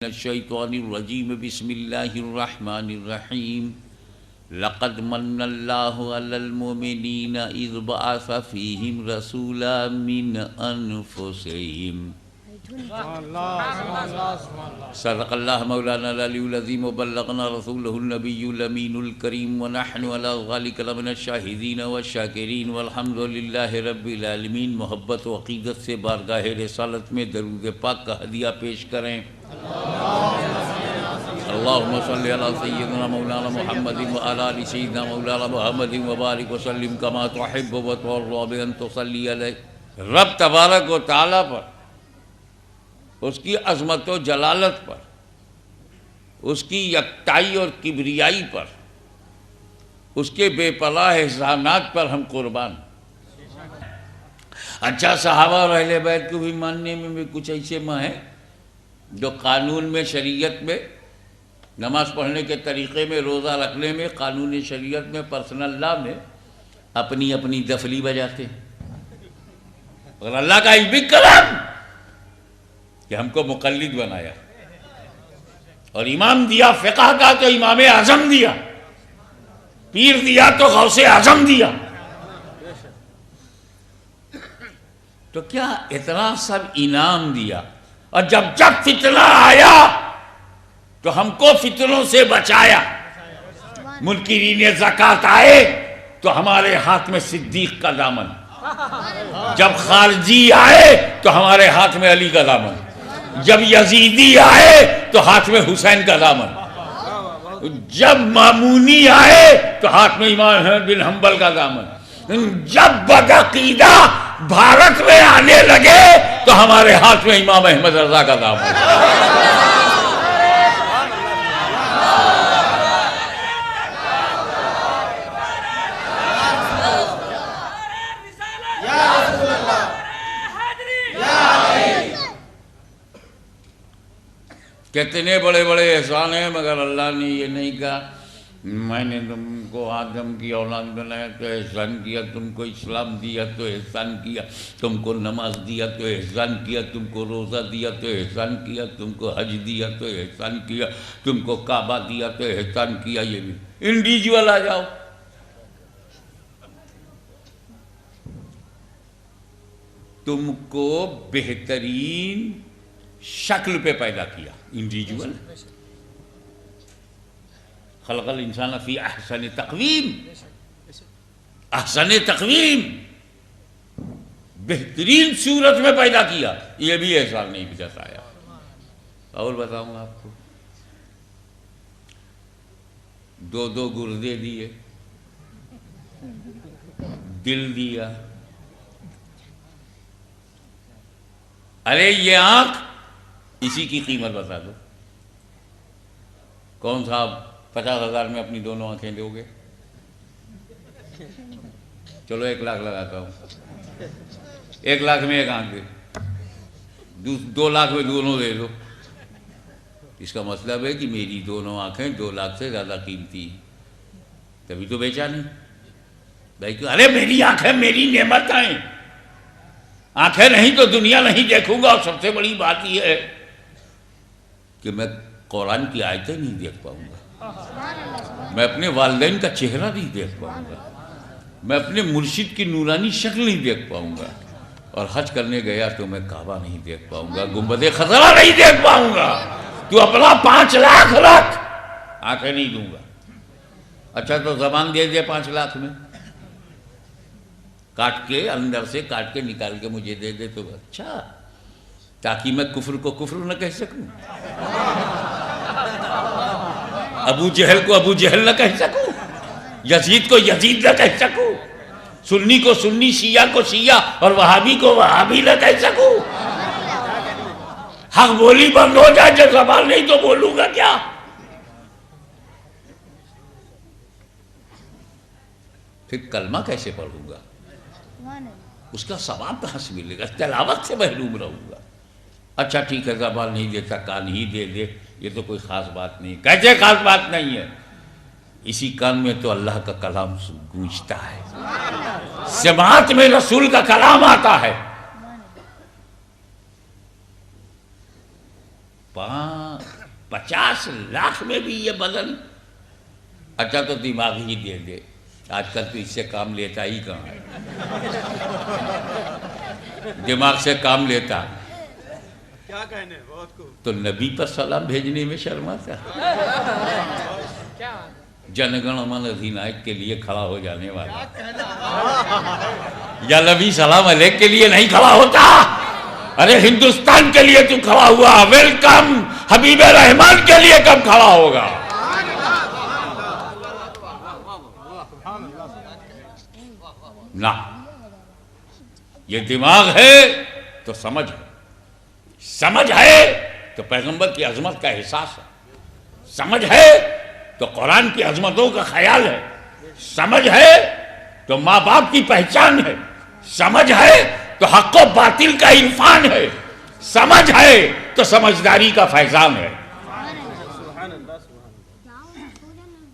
الشیطان الرجیم بسم اللہ الرحمن الرحیم لقد من اللہ علی المؤمنین اذ بعث فیہم رسولا من انفسہم صدق اللہ مولانا العلی العظیم وبلغنا رسولہ النبی الامین الکریم ونحن علی ذلک لمن الشاہدین والشاکرین والحمد للہ رب العالمین۔ محبت و عقیدت سے بارگاہ رسالت میں درود پاک کا ہدیہ پیش کریں۔ اللہم صلی علی سیدنا مولانا محمد وعلی آل سیدنا مولانا محمد وبارک وسلم کما تحب وترضی بان تصلی علیہ۔ رب تبارک و تعالیٰ پر، اس کی عظمت و جلالت پر، اس کی یکتائی اور کبریائی پر، اس کے بے پناہ احسانات پر ہم قربان۔ اچھا، صحابہ اور اہل بیت کو بھی ماننے میں بھی کچھ ایسے ماں ہیں جو قانون میں، شریعت میں، نماز پڑھنے کے طریقے میں، روزہ رکھنے میں، قانون شریعت میں، پرسنل لا میں اپنی اپنی دفلی بجاتے ہیں، اور اللہ کا ایک بھی کرم کہ ہم کو مقلد بنایا اور امام دیا فقہ کا تو امام اعظم دیا، پیر دیا تو غوث اعظم دیا۔ تو کیا اتنا سب انعام دیا، اور جب فتنہ آیا تو ہم کو فتنوں سے بچایا۔ منکرین زکوٰۃ آئے تو ہمارے ہاتھ میں صدیق کا دامن، جب خارجی آئے تو ہمارے ہاتھ میں علی کا دامن، جب یزیدی آئے تو ہاتھ میں حسین کا دامن، جب مامونی آئے تو ہاتھ میں امام احمد بن حنبل کا دامن، جب بدعقیدہ بھارت میں آنے لگے تو ہمارے ہاتھ میں امام احمد رضا کا دامن۔ کتنے بڑے بڑے احسان ہیں، مگر اللہ نے یہ نہیں کہا میں نے تم کو آدم کی اولاد بنایا تو احسان کیا، تم کو اسلام دیا تو احسان کیا، تم کو نماز دیا تو احسان کیا، تم کو روزہ دیا تو احسان کیا، تم کو حج دیا تو احسان کیا، تم کو کعبہ دیا تو احسان کیا۔ یہ بھی انڈیویجول آ جاؤ، تم کو بہترین شکل پہ پیدا کیا، انڈیویجول، خلق الانسان فی احسن تقویم، احسن تقویم، بہترین صورت میں پیدا کیا۔ یہ بھی احسان نہیں جتایا۔ اور بتاؤں آپ کو، دو گردے دیے، دل دیا، ارے یہ آنکھ، اسی کی قیمت بتا دو، کون صاحب 50,000 میں اپنی دونوں آنکھیں دو گے؟ چلو 1 لاکھ لگاتا ہوں، 1 لاکھ میں ایک آنکھ دے، 2 لاکھ میں دونوں دے دو۔ اس کا مطلب ہے کہ میری دونوں آنکھیں 2 لاکھ سے زیادہ قیمتی ہیں، تبھی تو بیچا نہیں بھائی۔ ارے میری آنکھیں میری نعمت ہیں، آنکھیں نہیں تو دنیا نہیں دیکھوں گا۔ اور سب سے بڑی بات یہ ہے کہ میں قرآن کی آیتیں نہیں دیکھ پاؤں گا، میں اپنے والدین کا چہرہ نہیں دیکھ پاؤں گا، میں اپنے مرشد کی نورانی شکل نہیں دیکھ پاؤں گا، اور حج کرنے گیا تو میں کعبہ نہیں دیکھ پاؤں گا، گنبد خضرا نہیں دیکھ پاؤں گا۔ تو اپنا 5 لاکھ رکھ، آنکھیں نہیں دوں گا۔ اچھا تو زبان دے دے 5 لاکھ میں، کاٹ کے اندر سے کاٹ کے نکال کے مجھے دے دے تو اچھا، تاکہ میں کفر کو کفر نہ کہہ سکوں، ابو جہل کو ابو جہل نہ کہہ سکوں، یزید کو یزید نہ کہہ سکوں، سنی کو سنی، شیعہ کو شیعہ، اور وہابی کو وہابی نہ کہہ سکوں۔ حق بولی بند ہو جائے، جب زبان نہیں تو بولوں گا کیا؟ پھر کلمہ کیسے پڑھوں گا؟ اس کا ثواب کہاں سے ملے گا؟ تلاوت سے محروم رہوں گا۔ اچھا ٹھیک ہے، زبان نہیں دیتا، کان ہی دے دے، یہ تو کوئی خاص بات نہیں۔ کیسے خاص بات نہیں ہے؟ اسی کان میں تو اللہ کا کلام گونجتا ہے، سماعت میں رسول کا کلام آتا ہے۔ 5 50 لاکھ میں بھی یہ بدن. اچھا تو دماغ ہی دے دے, آج کل تو اس سے کام لیتا ہی کہاں ہے, دماغ سے کام لیتا. کیا کہنے بہت کو تو نبی پر سلام بھیجنے میں شرماتا, جنگن من ادھینائک کے لیے کھڑا ہو جانے والا, یا نبی سلام علیک کے لیے نہیں کھڑا ہوتا. ارے ہندوستان کے لیے تو کھڑا ہوا, ویلکم. حبیب رحمان کے لیے کب کھڑا ہوگا؟ نہ, یہ دماغ ہے تو سمجھ ہے, سمجھ ہے تو پیغمبر کی عظمت کا احساس ہے, سمجھ ہے تو قرآن کی عظمتوں کا خیال ہے, سمجھ ہے تو ماں باپ کی پہچان ہے, سمجھ ہے تو حق و باطل کا عرفان ہے, سمجھ ہے تو سمجھداری کا فیضان ہے.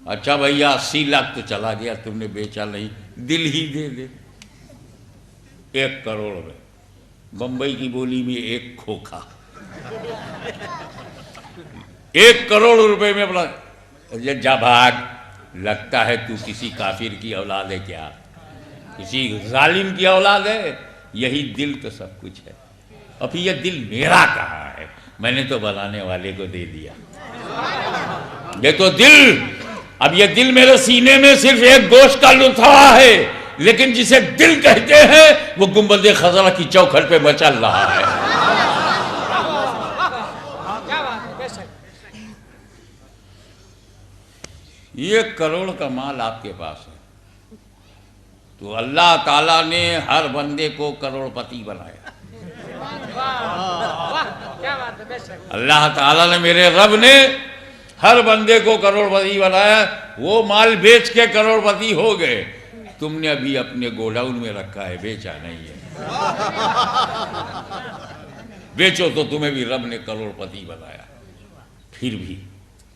اچھا بھیا 80 لاکھ تو چلا گیا, تم نے بیچا نہیں, دل ہی دے دے. 1 کروڑ میں, بمبئی کی بولی میں 1 کھوکھا, 1 کروڑ روپے میں اپنا جا بھاگ. لگتا ہے تو کسی کافر کی اولاد ہے کیا, کسی ظالم کی اولاد ہے. یہی دل تو سب کچھ ہے. اب یہ دل میرا کہاں ہے, میں نے تو بنانے والے کو دے دیا. یہ تو دل, اب یہ دل میرے سینے میں صرف ایک گوشت کا لتھڑا ہے, لیکن جسے دل کہتے ہیں وہ گنبد خضرا کی چوکھٹ پہ مچل رہا ہے. یہ 1 کروڑ کا مال آپ کے پاس ہے, تو اللہ تعالیٰ نے ہر بندے کو کروڑ پتی بنایا. اللہ تعالیٰ نے, میرے رب نے ہر بندے کو کروڑ پتی بنایا. وہ مال بیچ کے کروڑ پتی ہو گئے, تم نے ابھی اپنے گوڈاؤن میں رکھا ہے, بیچا نہیں ہے. بیچو تو تمہیں بھی رب نے کروڑ پتی بنایا. پھر بھی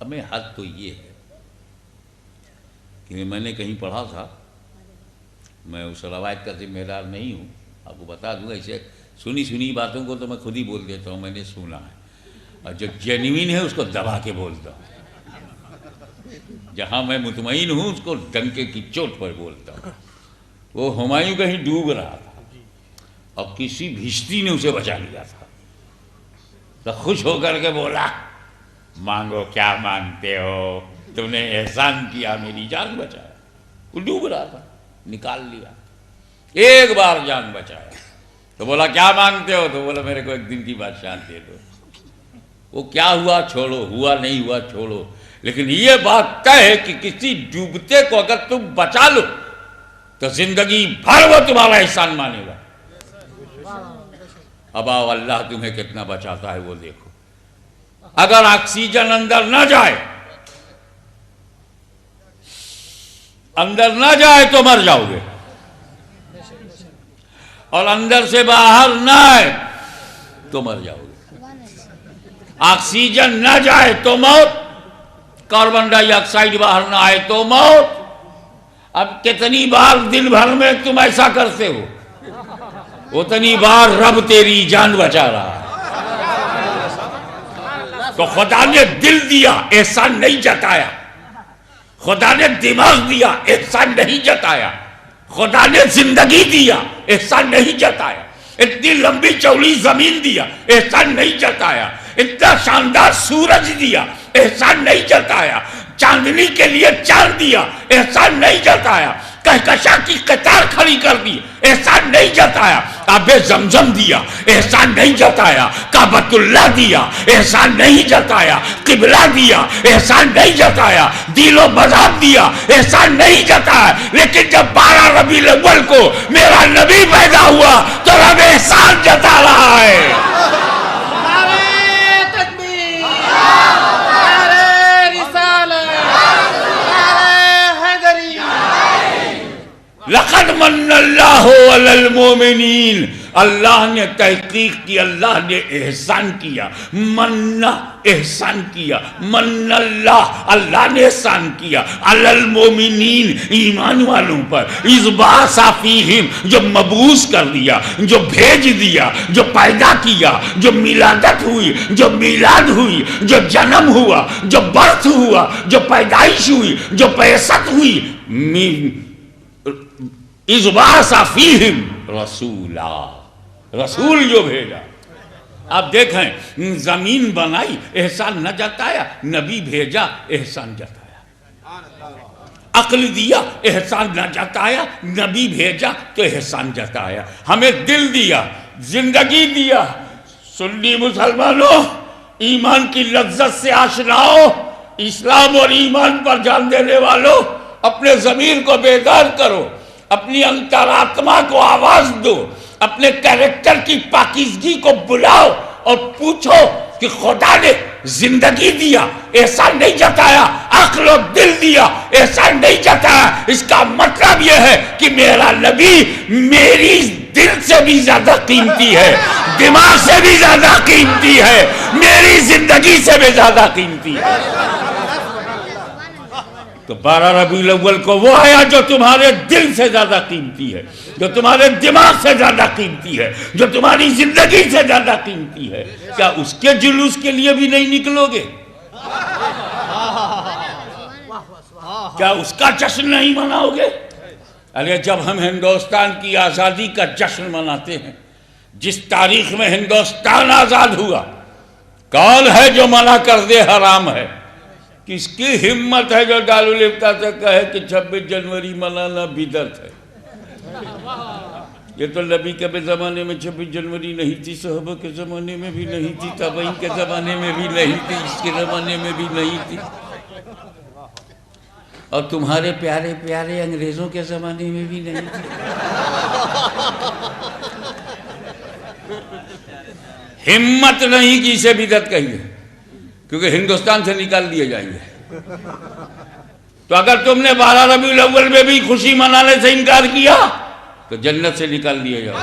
ہمیں حد تو یہ ہے کہ میں نے کہیں پڑھا تھا, میں اس روایت کا ذمہ دار نہیں ہوں, آپ کو بتا دوں, ایسے سنی باتوں کو تو میں خود ہی بول دیتا ہوں, میں نے سنا ہے, اور جو جینوین ہے اس کو دبا کے بولتا ہوں. جہاں میں مطمئن ہوں اس کو ڈنکے کی چوٹ پر بولتا ہوں. وہ ہمایوں کہیں ڈوب رہا تھا اور کسی بھشتی نے اسے بچا لیا تھا, تو خوش ہو کر کے بولا, مانگو کیا مانگتے ہو, تم نے احسان کیا, میری جان بچایا. وہ ڈوب رہا تھا, نکال لیا, ایک بار جان بچایا. تو بولا کیا مانگتے ہو, تو بولا میرے کو 1 دن کی بادشاہت دے دو. وہ کیا ہوا چھوڑو, ہوا نہیں ہوا چھوڑو, لیکن یہ بات طے ہے کہ کسی ڈوبتے کو اگر تم بچا لو تو زندگی بھر وہ تمہارا احسان مانے گا. اب آؤ اللہ تمہیں کتنا بچاتا ہے وہ دیکھو. اگر آکسیجن اندر نہ جائے, اندر نہ جائے تو مر جاؤ گے, اور اندر سے باہر نہ آئے تو مر جاؤ گے. آکسیجن نہ جائے تو موت, کاربن ڈائی آکسائڈ باہر نہ آئے تو موت. اب کتنی بار دن بھر میں تم ایسا کرتے ہو, اتنی بار رب تیری جان بچا رہا ہے. تو خدا نے دل دیا, احسان نہیں جتایا. خدا نے دماغ دیا, احسان نہیں جتایا. خدا نے زندگی دیا, احسان نہیں جتایا. اتنی لمبی چوڑی زمین دیا, احسان نہیں جتایا. اتنا شاندار سورج دیا, احسان نہیں جتایا. چاندنی کے لیے چاند دیا, احسان نہیں جتایا. کہکشاں کی قطار کھڑی کر دی, احسان نہیں جتایا. آب زمزم دیا, احسان نہیں جتایا. کعبۃ اللہ دیا, احسان نہیں جتایا. قبلہ دیا, احسان نہیں جتایا. دین و مذہب دیا, احسان نہیں جتایا. لیکن جب 12 ربیع الاول کو میرا نبی پیدا ہوا تو رب احسان جتا رہا ہے. لقد من اللہ علی المؤمنین اللہ نے تحقیق کی، اللہ نے احسان کیا، منّا احسان کیا، من اللہ اللہ نے احسان کیا، علی المومنین ایمان والوں پر، اذ بعث فیہم جو مبعوث کر دیا، جو بھیج دیا، جو پیدا کیا، جو میلادت ہوئی، جو میلاد ہوئی، جو جنم ہوا، جو برتھ ہوا، جو پیدائش ہوئی، جو بعثت ہوئی، اذ بعث فیہم رسولا، رسول جو بھیجا۔ آپ دیکھیں زمین بنائی احسان نہ جتایا، نبی بھیجا احسان جتایا، عقل دیا احسان نہ جتایا، نبی بھیجا تو احسان جتایا، ہمیں دل دیا، زندگی دیا۔ سنی مسلمانوں، ایمان کی لذت سے آشناؤ، اسلام اور ایمان پر جان دینے والوں، اپنے ضمیر کو بیدار کرو، اپنی انترآتما کو آواز دو، اپنے کریکٹر کی پاکیزگی کو بلاؤ اور پوچھو کہ خدا نے زندگی دیا احسان نہیں جتایا، عقل و دل دیا احسان نہیں جتایا، اس کا مطلب یہ ہے کہ میرا نبی میری دل سے بھی زیادہ قیمتی ہے، دماغ سے بھی زیادہ قیمتی ہے، میری زندگی سے بھی زیادہ قیمتی ہے۔ تو 12 ربیع الاول کو وہ آیا جو تمہارے دل سے زیادہ قیمتی ہے، جو تمہارے دماغ سے زیادہ قیمتی ہے، جو تمہاری زندگی سے زیادہ قیمتی ہے، کیا اس کے جلوس کے لیے بھی نہیں نکلو گے؟ کیا اس کا جشن نہیں مناؤ گے؟ ارے جب ہم ہندوستان کی آزادی کا جشن مناتے ہیں، جس تاریخ میں ہندوستان آزاد ہوا، کون ہے جو منع کر دے حرام ہے؟ کس کی ہمت ہے جو دارالفتہ سے کہے کہ 26 جنوری منانا بدعت ہے؟ یہ تو نبی کے زمانے میں 26 جنوری نہیں تھی، صحابہ کے زمانے میں بھی نہیں تھی، تابعین کے زمانے میں بھی نہیں تھی، اس کے زمانے میں بھی نہیں تھی، اور تمہارے پیارے پیارے انگریزوں کے زمانے میں بھی نہیں تھی۔ ہمت نہیں کہ اسے بدعت کہیے، کیونکہ ہندوستان سے نکال دیے جائیں گے۔ تو اگر تم نے 12 ربیع الاول میں بھی خوشی منانے سے انکار کیا تو جنت سے نکال دیے جاؤ گے۔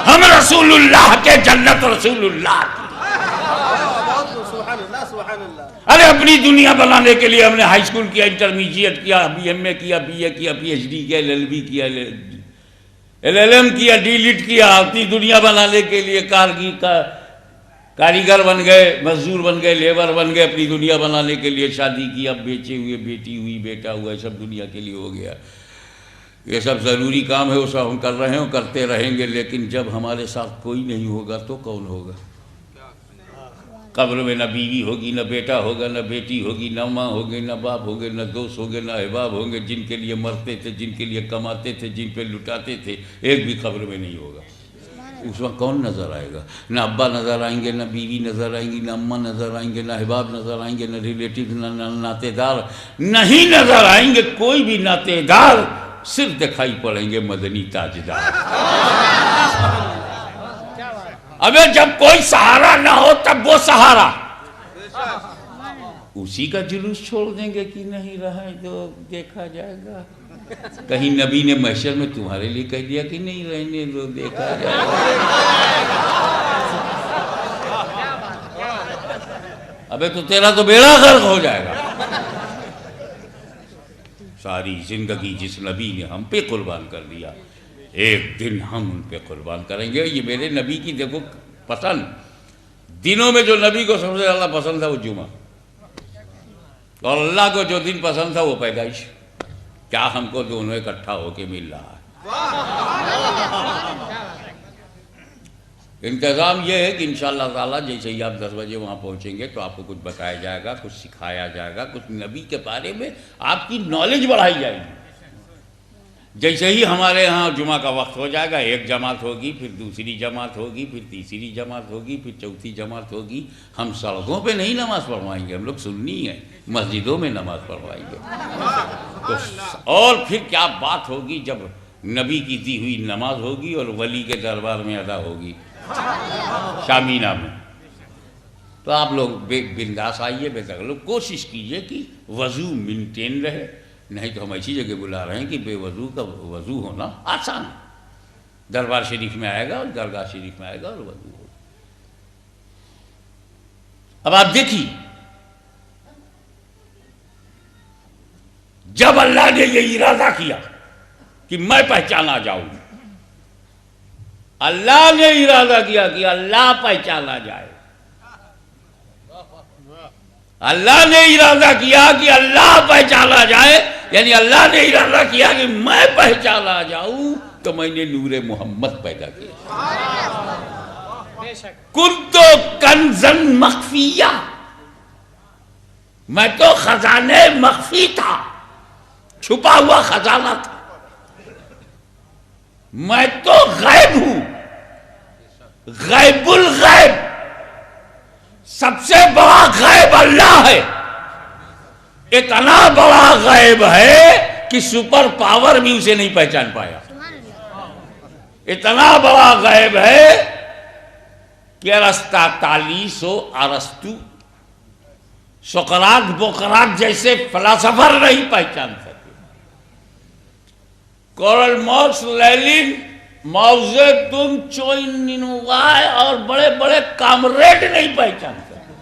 ہم رسول اللہ کے، جنت رسول اللہ کی۔ ارے اپنی دنیا بنانے کے لیے ہم نے ہائی اسکول کیا، انٹرمیڈیٹ کیا، بی ایم اے کیا، بی اے کیا، پی ایچ ڈی کیا، ایل ایل بی کیا، ایل ایل ایم کیا، ڈی لٹ کیا، اپنی دنیا بنانے کے لیے کاریگر بن گئے، مزدور بن گئے، لیبر بن گئے، اپنی دنیا بنانے کے لیے شادی کی، اب بیچے ہوئے، بیٹی ہوئی، بیٹا ہوا، سب دنیا کے لیے ہو گیا۔ یہ سب ضروری کام ہے، وہ سب ہم کر رہے ہیں اور کرتے رہیں گے، لیکن جب ہمارے ساتھ کوئی نہیں ہوگا تو کون ہوگا؟ قبر میں نہ بیوی ہوگی، نہ بیٹا ہوگا، نہ بیٹی ہوگی، نہ ماں ہوگی، نہ باپ ہوگے، نہ دوست ہوگے، نہ احباب ہوں گے، جن کے لیے مرتے تھے، جن کے لیے کماتے تھے، جن پہ لٹاتے تھے، ایک بھی قبر میں نہیں ہوگا۔ اس وقت کون نظر آئے گا؟ نہ ابا نظر آئیں گے، نہ بیوی نظر آئیں گی، نہ اماں نظر آئیں گے، نہ احباب نظر آئیں گے، نہ ریلیٹیو، نہ ناتے دار نہیں نظر آئیں گے، کوئی بھی ناتے دار، صرف دکھائی پڑیں گے مدنی تاجدار۔ ابے جب کوئی سہارا نہ ہو تب وہ سہارا، اسی کا جلوس چھوڑ دیں گے کہ نہیں رہا تو دیکھا جائے گا۔ کہیں نبی نے محشر میں تمہارے لیے کہہ دیا کہ نہیں رہنے دو، دیکھا جائے گا؟ ابے تو تیرا تو بیڑا غرق ہو جائے گا۔ ساری زندگی جس نبی نے ہم پہ قربان کر دیا، ایک دن ہم ان پہ قربان کریں گے۔ یہ میرے نبی کی دیکھو پسند، دنوں میں جو نبی کو سب سے زیادہ پسند تھا وہ جمعہ، اور اللہ کو جو دن پسند تھا وہ پیدائش۔ کیا ہم کو دونوں اکٹھا ہو کے مل رہا ہے؟ انتظام یہ ہے کہ انشاءاللہ تعالیٰ جیسے ہی آپ 10 بجے وہاں پہنچیں گے تو آپ کو کچھ بتایا جائے گا، کچھ سکھایا جائے گا، کچھ نبی کے بارے میں آپ کی نالج بڑھائی جائے گی۔ جیسے ہی ہمارے ہاں جمعہ کا وقت ہو جائے گا، ایک جماعت ہوگی، پھر دوسری جماعت ہوگی، پھر تیسری جماعت ہوگی، پھر چوتھی جماعت ہوگی۔ ہم سڑکوں پہ نہیں نماز پڑھوائیں گے، ہم لوگ سنی ہیں، مسجدوں میں نماز پڑھوائیں گے۔ اور پھر کیا بات ہوگی جب نبی کی دی ہوئی نماز ہوگی اور ولی کے دربار میں ادا ہوگی شامینہ میں۔ تو آپ لوگ بنداس آئیے، بے تکلف کوشش کیجئے کہ وضو مینٹین رہے، نہیں تو ہم ایسی جگہ بلا رہے ہیں کہ بے وضو کا وضو ہونا آسان ہے، دربار شریف میں آئے گا اور درگاہ شریف میں آئے گا اور وضو ہوگا۔ اب آپ دیکھیے، جب اللہ نے یہ ارادہ کیا کہ میں پہچانا جاؤں، اللہ نے ارادہ کیا کہ اللہ پہچانا جائے، اللہ نے ارادہ کیا کہ اللہ پہچانا جائے، یعنی اللہ نے ارادہ کیا کہ میں پہچانا جاؤں، تو میں نے نور محمد پیدا کیا۔ کنتو کنزن مخفیہ، میں تو خزانے مخفی تھا، چھپا ہوا خزانہ تھا، میں تو غیب ہوں، غیب الغیب، سب سے بڑا غیب اللہ ہے، اتنا بڑا غیب ہے کہ سپر پاور بھی اسے نہیں پہچان پایا، اتنا بڑا غیب ہے کہ ارسطا تالیسو ارسطو سقراط بقراط جیسے فلاسفر نہیں پہچان سکے، کارل مارکس، لینن، ماؤ زے تونگ، چوئن نینوائے اور بڑے بڑے کامریڈ نہیں پہچان سکے،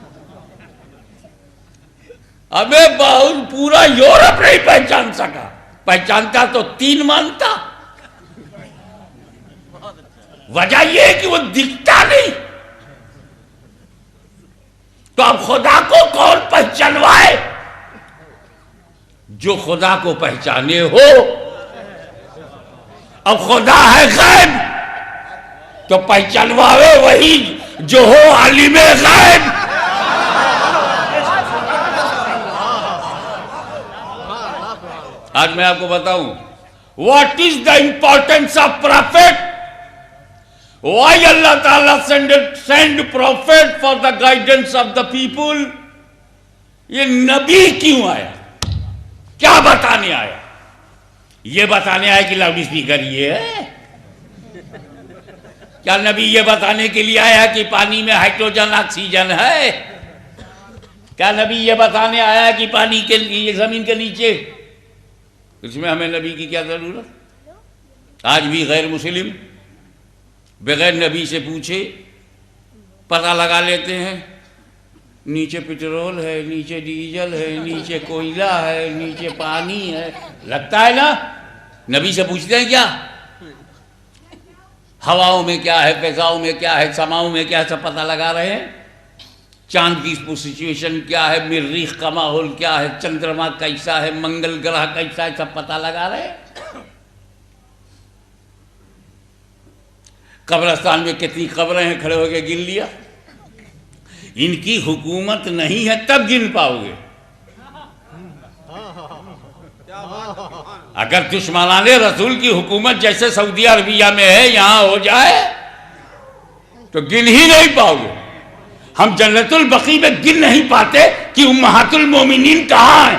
ہمیں بہت پورا یورپ نہیں پہچان سکا، پہچانتا تو 3 مانتا، وجہ یہ ہے کہ وہ دکھتا نہیں، تو اب خدا کو کون پہچانوائے؟ جو خدا کو پہچانے ہو، اب خدا ہے غیب تو پہچانوائے وہی جو ہو عالم غیب۔ آج میں آپ کو بتاؤں what is the importance of prophet, why Allah Ta'ala send prophet for the guidance of the people، یہ نبی کیوں آیا، کیا بتانے آیا؟ یہ بتانے آیا کہ لاؤڈ اسپیکر یہ ہے؟ کیا نبی یہ بتانے کے لیے آیا کہ پانی میں ہائیڈروجن آکسیجن ہے؟ کیا نبی یہ بتانے آیا کہ پانی کے لیے زمین کے نیچے؟ اس میں ہمیں نبی کی کیا ضرورت؟ آج بھی غیر مسلم بغیر نبی سے پوچھے پتہ لگا لیتے ہیں، نیچے پٹرول ہے، نیچے ڈیزل ہے، نیچے کوئلہ ہے، نیچے پانی ہے، لگتا ہے نا؟ نبی سے پوچھتے ہیں کیا؟ ہواؤں میں کیا ہے، فضاؤں میں کیا ہے، سماؤں میں کیا ہے، سب پتہ لگا رہے ہیں۔ چاند کی سچویشن کیا ہے، مریخ کا ماحول کیا ہے، چندرما کیسا ہے، منگل گرہ کیسا ہے، سب پتہ لگا رہے ہیں۔ قبرستان میں کتنی قبریں ہیں، کھڑے ہو کے گن لیا؟ ان کی حکومت نہیں ہے تب گن پاؤ گے۔ اگر دشمنان رسول کی حکومت جیسے سعودی عربیہ میں ہے یہاں ہو جائے تو گن ہی نہیں پاؤ گے۔ ہم جنت البقیع میں گن نہیں پاتے کہ امہات المومنین کہاں ہیں،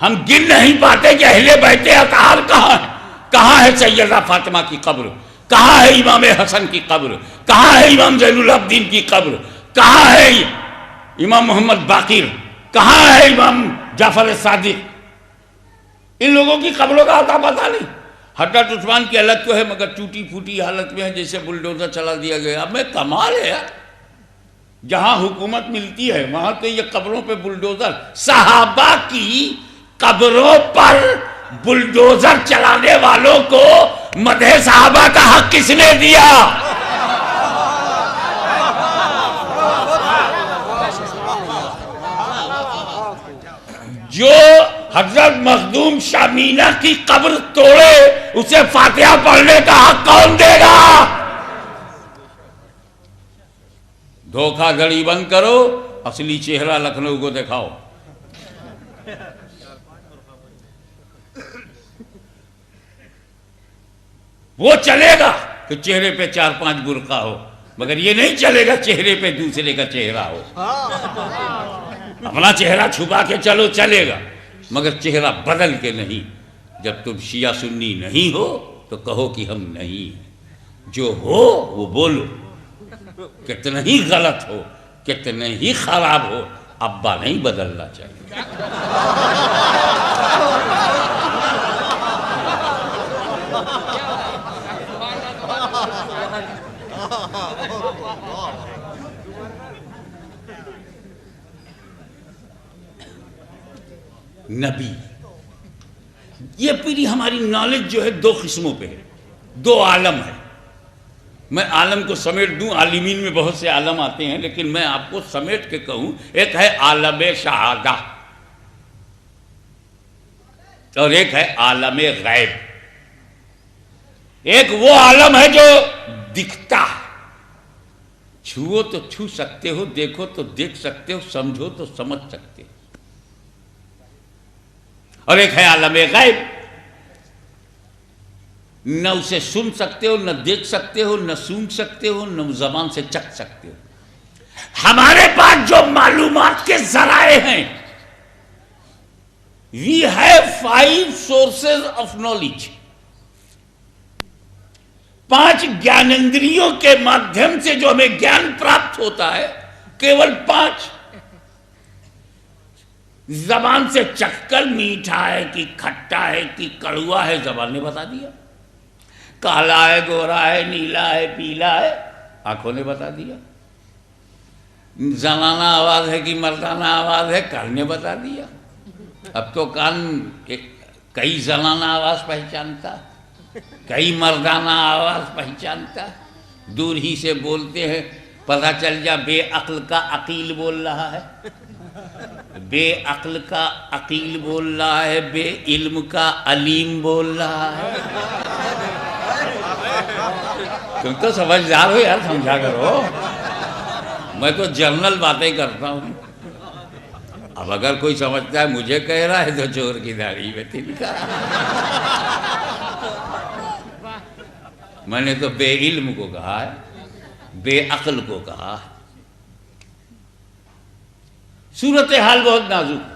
ہم گن نہیں پاتے کہ اہل بیت اطہار کہاں ہیں، کہاں ہے سیدہ فاطمہ کی قبر، کہاں ہے امام حسن کی قبر، کہاں ہے امام زین العابدین کی قبر، کہاں ہے امام محمد باقر، کہاں ہے امام جعفر صادق؟ ان لوگوں کی قبروں کا آتا پتہ نہیں۔ حضرت عثمان کی حالت تو ہے مگر ٹوٹی پھوٹی حالت میں ہے، جیسے بلڈوزر چلا دیا گیا۔ اب میں کمال ہے یار، جہاں حکومت ملتی ہے وہاں تو یہ قبروں پہ بلڈوزر، صحابہ کی قبروں پر بلڈوزر چلانے والوں کو مدح صحابہ کا حق کس نے دیا؟ جو حضرت مخدوم شامینہ کی قبر توڑے اسے فاتحہ پڑھنے کا حق کون دے گا؟ دھوکہ دھڑی بند کرو، اصلی چہرہ لکھنؤ کو دکھاؤ۔ وہ چلے گا کہ چہرے پہ 4-5 برقع ہو، مگر یہ نہیں چلے گا چہرے پہ دوسرے کا چہرہ ہو۔ اپنا چہرہ چھپا کے چلو چلے گا، مگر چہرہ بدل کے نہیں۔ جب تم شیعہ سنی نہیں ہو تو کہو کہ ہم نہیں ہیں، جو ہو وہ بولو، کتنا ہی غلط ہو، کتنے ہی خراب ہو، ابا نہیں بدلنا چاہیے۔ نبی. یہ پوری ہماری نالج جو ہے دو قسموں پہ ہے, دو عالم ہے. میں عالم کو سمیٹ دوں, عالمین میں بہت سے عالم آتے ہیں, لیکن میں آپ کو سمیٹ کے کہوں, ایک ہے عالم شہادہ اور ایک ہے عالم غیب. ایک وہ عالم ہے جو دکھتا ہے, چھو تو چھو سکتے ہو, دیکھو تو دیکھ سکتے ہو, سمجھو تو سمجھ سکتے ہو. اور ایک ہے عالم غیب, نہ اسے سن سکتے ہو, نہ دیکھ سکتے ہو, نہ سونگ سکتے ہو, نہ زبان سے چکھ سکتے ہو. ہمارے پاس جو معلومات کے ذرائع ہیں, we have 5 sources of knowledge. 5 گیانندریوں کے مادھیم سے جو ہمیں گیان پراپت ہوتا ہے, کیول 5. زبان سے چکھ کر میٹھا ہے کہ کھٹا ہے کہ کڑوا ہے, زبان نے بتا دیا. کالا ہے, گورا ہے, نیلا ہے, پیلا ہے, آنکھوں نے بتا دیا. زنانہ آواز ہے کہ مردانہ آواز ہے, کان نے بتا دیا. اب تو کان کئی زنانہ آواز پہچانتا, کئی مردانہ آواز پہچانتا. دور ہی سے بولتے ہیں, پتہ چل جا بے عقل کا عقیل بول رہا ہے, بے عقل کا عقیل بول رہا ہے, بے علم کا علیم بول رہا ہے. تم تو سمجھدار ہو یار, سمجھا کرو. میں تو جنرل باتیں کرتا ہوں. اب اگر کوئی سمجھتا ہے مجھے کہہ رہا ہے تو چور کی داڑھی میں تنکا. میں نے تو بے علم کو کہا ہے, بے عقل کو کہا ہے. صورتحال بہت نازک.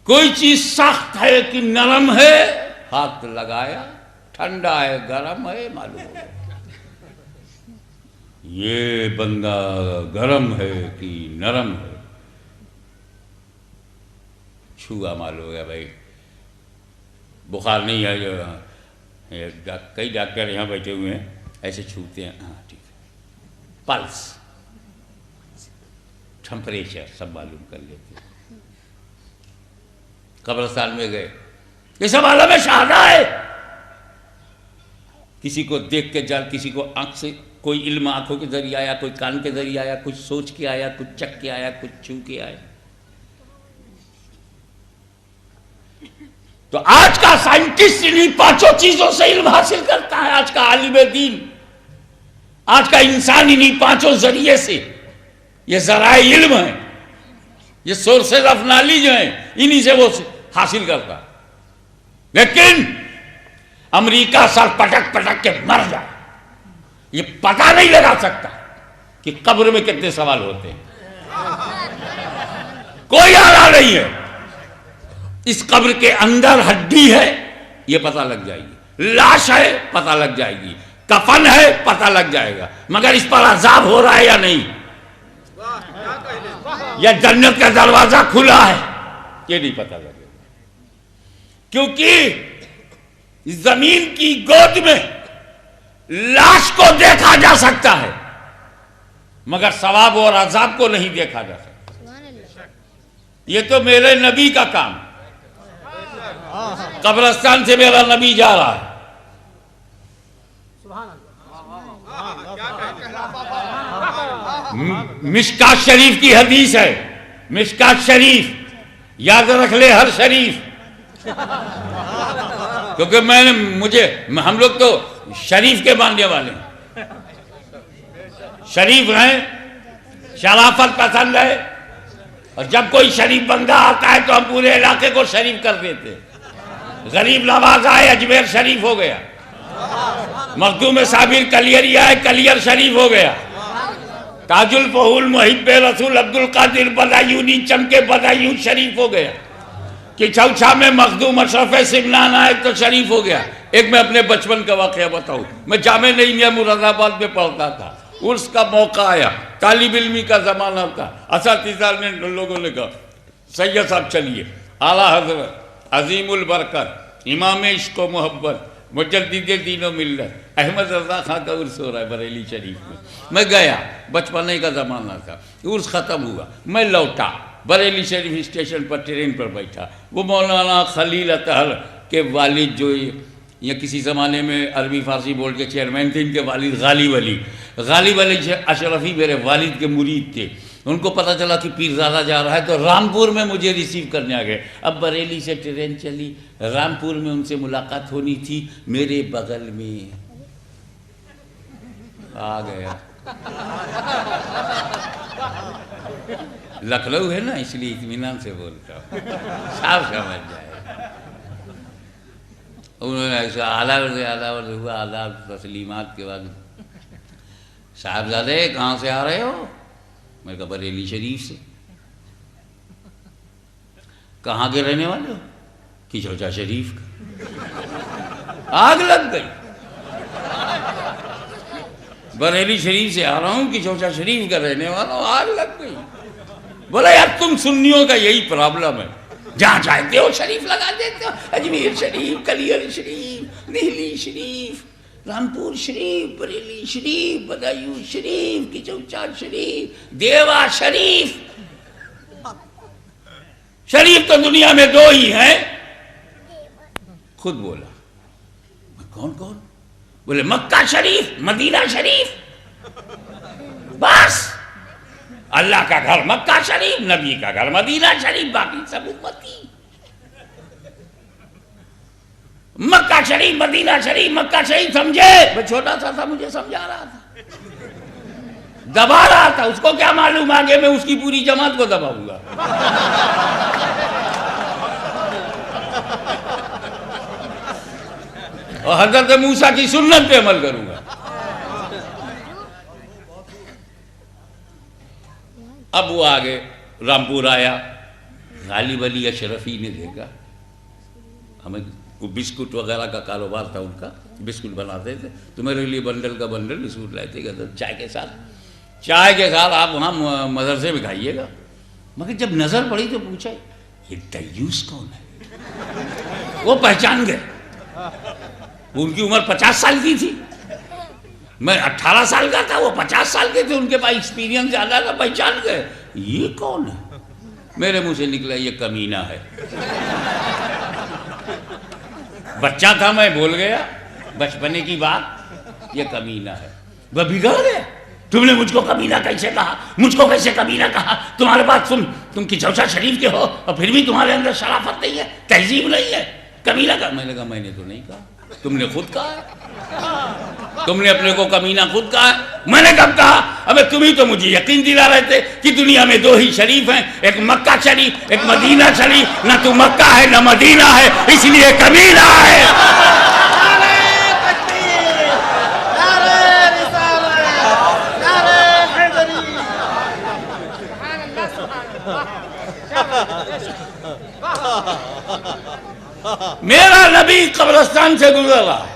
کوئی چیز سخت ہے کہ نرم ہے, ہاتھ لگایا, ٹھنڈا ہے گرم ہے, معلوم ہو گیا. یہ بندہ گرم ہے کہ نرم ہے, چھوا معلوم ہو گیا. بھائی بخار نہیں ہے, جو کئی ڈاکٹر یہاں بیٹھے ہوئے ہیں, ایسے چھوتے ہیں, ہاں ٹھیک ہے. پلس, ٹمپریچر سب معلوم کر لیتے ہیں. قبرستان میں گئے, یہ سب عالم شہادہ ہے. کسی کو دیکھ کے جا, کسی کو آنکھ سے, کوئی علم آنکھوں کے ذریعے آیا, کوئی کان کے ذریعے آیا, کچھ سوچ کے آیا, کچھ چکھ کے آیا, کچھ چھو کے آیا. تو آج کا سائنٹسٹ انہی 5 چیزوں سے علم حاصل کرتا ہے. آج کا عالم دین, آج کا انسان انہی 5 ذریعے سے, یہ ذرائع علم ہیں, یہ سورسز آف نالج ہیں, انہی سے وہ حاصل کرتا. لیکن امریکہ سر پٹک پٹک کے مر جائے, یہ پتہ نہیں لگا سکتا کہ قبر میں کتنے سوال ہوتے ہیں. کوئی آلہ نہیں ہے. اس قبر کے اندر ہڈی ہے, یہ پتہ لگ جائے گی. لاش ہے, پتہ لگ جائے گی. کفن ہے, پتہ لگ جائے گا. مگر اس پر عذاب ہو رہا ہے یا نہیں, یا جنت کا دروازہ کھلا ہے, یہ نہیں پتہ لگے گا. کیونکہ زمین کی گود میں لاش کو دیکھا جا سکتا ہے, مگر ثواب اور عذاب کو نہیں دیکھا جا سکتا. یہ تو میرے نبی کا کام. قبرستان سے میرا نبی جا رہا ہے, مشکات شریف کی حدیث ہے. مشکات شریف یاد رکھ لے, ہر شریف, کیونکہ ہم لوگ تو شریف کے ماننے والے ہیں, شریف ہیں, شرافت پسند ہے. اور جب کوئی شریف بندہ آتا ہے تو ہم پورے علاقے کو شریف کر دیتے. غریب نواز آئے, اجمیر شریف ہو گیا. مخدوم صابر کلیری آئے, کلیر شریف ہو گیا. تاج الفہول محب رسول عبد القادر بدایونی چمکے بدایون شریف ہو گیا. کہ چوچھا میں مخدوم اشرف سمنان آئے تو شریف ہو گیا. ایک میں اپنے بچپن کا واقعہ بتاؤں. میں جامعہ نعیمیہ مراد آباد میں پڑھتا تھا. عرس کا موقع آیا، طالب علمی کا زمانہ تھا، اساتذہ نے لوگوں نے کہا سید صاحب چلیے، اعلیٰ حضرت عظیم البرکت امام عشق و محبت مجدد دین و ملت احمد رضا خان کا عرس ہو رہا ہے بریلی شریف میں گیا، بچپنے کا زمانہ تھا، عرس ختم ہوا، میں لوٹا، بریلی شریف اسٹیشن پر ٹرین پر بیٹھا، وہ مولانا خلیل اطہر کے والد جو یا کسی زمانے میں عربی فارسی بورڈ کے چیئرمین تھے، ان کے والد غالب علی اشرفی میرے والد کے مرید تھے، ان کو پتہ چلا کہ پیرزادہ جا رہا ہے تو رامپور میں مجھے ریسیو کرنے آ گئے۔ اب بریلی سے ٹرین چلی، رامپور میں ان سے ملاقات ہونی تھی، میرے بغل میں آ گیا۔ لکھنؤ ہے نا اس لیے اطمینان سے بولتا ہوں، صاف سمجھ جائے۔ انہوں نے ایسا اعلیٰ تسلیمات کے بعد صاحبزادے کہاں سے آ رہے ہو؟ میں نے کہا بریلی شریف سے۔ کہاں کے رہنے والے ہو؟ کچوچا شریف کا۔ آگ لگ گئی، بریلی شریف سے آ رہا ہوں، کچوچا شریف کا رہنے والا ہوں، آگ لگ گئی۔ بولا یار تم سنیوں کا یہی پرابلم ہے، جہاں چاہتے ہو شریف لگا دیتے ہو، اجمیر شریف، کلیئر شریف، دہلی شریف، رامپور شریف، بریلی شریف، بدایو شریف، کچوچا شریف، دیوا شریف۔ شریف تو دنیا میں دو ہی ہیں۔ خود بولا، کون کون؟ بولے مکہ شریف، مدینہ شریف، بس اللہ کا گھر مکہ شریف، نبی کا گھر مدینہ شریف، باقی سب امتی۔ مکہ شریف، مدینہ شریف، مکہ شریف سمجھے؟ میں چھوٹا سا تھا، مجھے سمجھا رہا تھا، دبا رہا تھا، اس کو کیا معلوم آگے میں اس کی پوری جماعت کو دباؤں گا۔ اور حضرت موسیٰ کی سنت پہ عمل کروں گا۔ اب وہ آگے رامپور آیا، غالب علی اشرفی نے دیکھا، ہمیں وہ بسکٹ وغیرہ کا کاروبار تھا ان کا، بسکٹ بناتے تھے، تو میرے لیے بنڈل کا بنڈل بسکٹ لاتے گا چائے کے ساتھ آپ وہاں مدرسے میں کھائیے گا۔ مگر جب نظر پڑی تو پوچھا یہ دیوس کون ہے؟ وہ پہچان گئے، ان کی عمر 50 سال کی تھی، میں 18 سال کا تھا، وہ 50 سال کے تھے، ان کے پاس ایکسپیرینس زیادہ تھا، پہچان گئے یہ کون ہے؟ میرے منہ سے نکلا یہ کمینہ ہے۔ بچہ تھا میں بول گیا، بچپنے کی بات، یہ کمینہ ہے۔ وہ بگڑ گیا، تم نے مجھ کو کمینہ کیسے کہا؟ مجھ کو کیسے کمینہ کہا؟ تمہارے بات تم کچوچا شریف کے ہو اور پھر بھی تمہارے اندر شرافت نہیں ہے، تہذیب نہیں ہے، کمینہ کہا۔ میں نے کہا میں نے تو نہیں کہا، تم نے خود کہا ہے، تم نے اپنے کو کمینہ خود کہا ہے۔ میں نے کب کہا؟ ابے تم ہی تو مجھے یقین دلا رہے تھے کہ دنیا میں دو ہی شریف ہیں، ایک مکہ شریف، ایک مدینہ شریف، نہ تو مکہ ہے نہ مدینہ ہے، اس لیے کمینہ ہے۔ میرا نبی قبرستان سے گزر رہا ہے،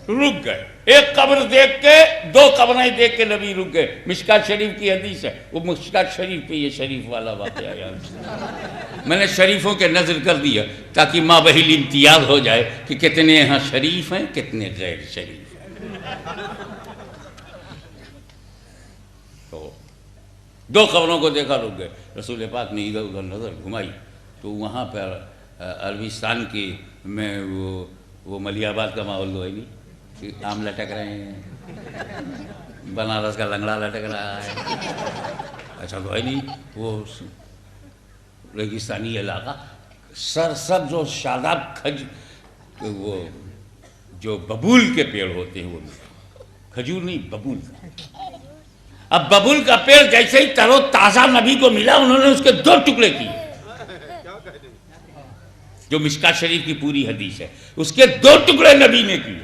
رک گئے، ایک قبر دیکھ کے، دو قبریں دیکھ کے نبی رک گئے۔ مشکات شریف کی حدیث ہے، وہ مشکات شریف پہ یہ شریف والا واقعہ یاد۔ میں نے شریفوں کے نظر کر دیا تاکہ مابہل امتیاز ہو جائے کہ کتنے یہاں شریف ہیں کتنے غیر شریف ہیں۔ تو دو قبروں کو دیکھا، رک گئے۔ رسول پاک نے ادھر ادھر نظر گھمائی تو وہاں پر عربستان کی میں وہ ملیح آباد کا ماحول تو ہے نہیں، آم لٹک رہے ہیں، بنارس کا لنگڑا لٹک رہا ہے، ایسا تو ہے نہیں۔ وہ ریگستانی علاقہ، سرسبز و شاداب وہ جو ببول کے پیڑ ہوتے ہیں، وہ کھجور نہیں ببول کا۔ اب ببول کا پیڑ جیسے ہی تر و تازہ نبی کو ملا، انہوں نے اس کے دو ٹکڑے کیے، جو مشکات شریف کی پوری حدیث ہے، اس کے دو ٹکڑے نبی نے کیے،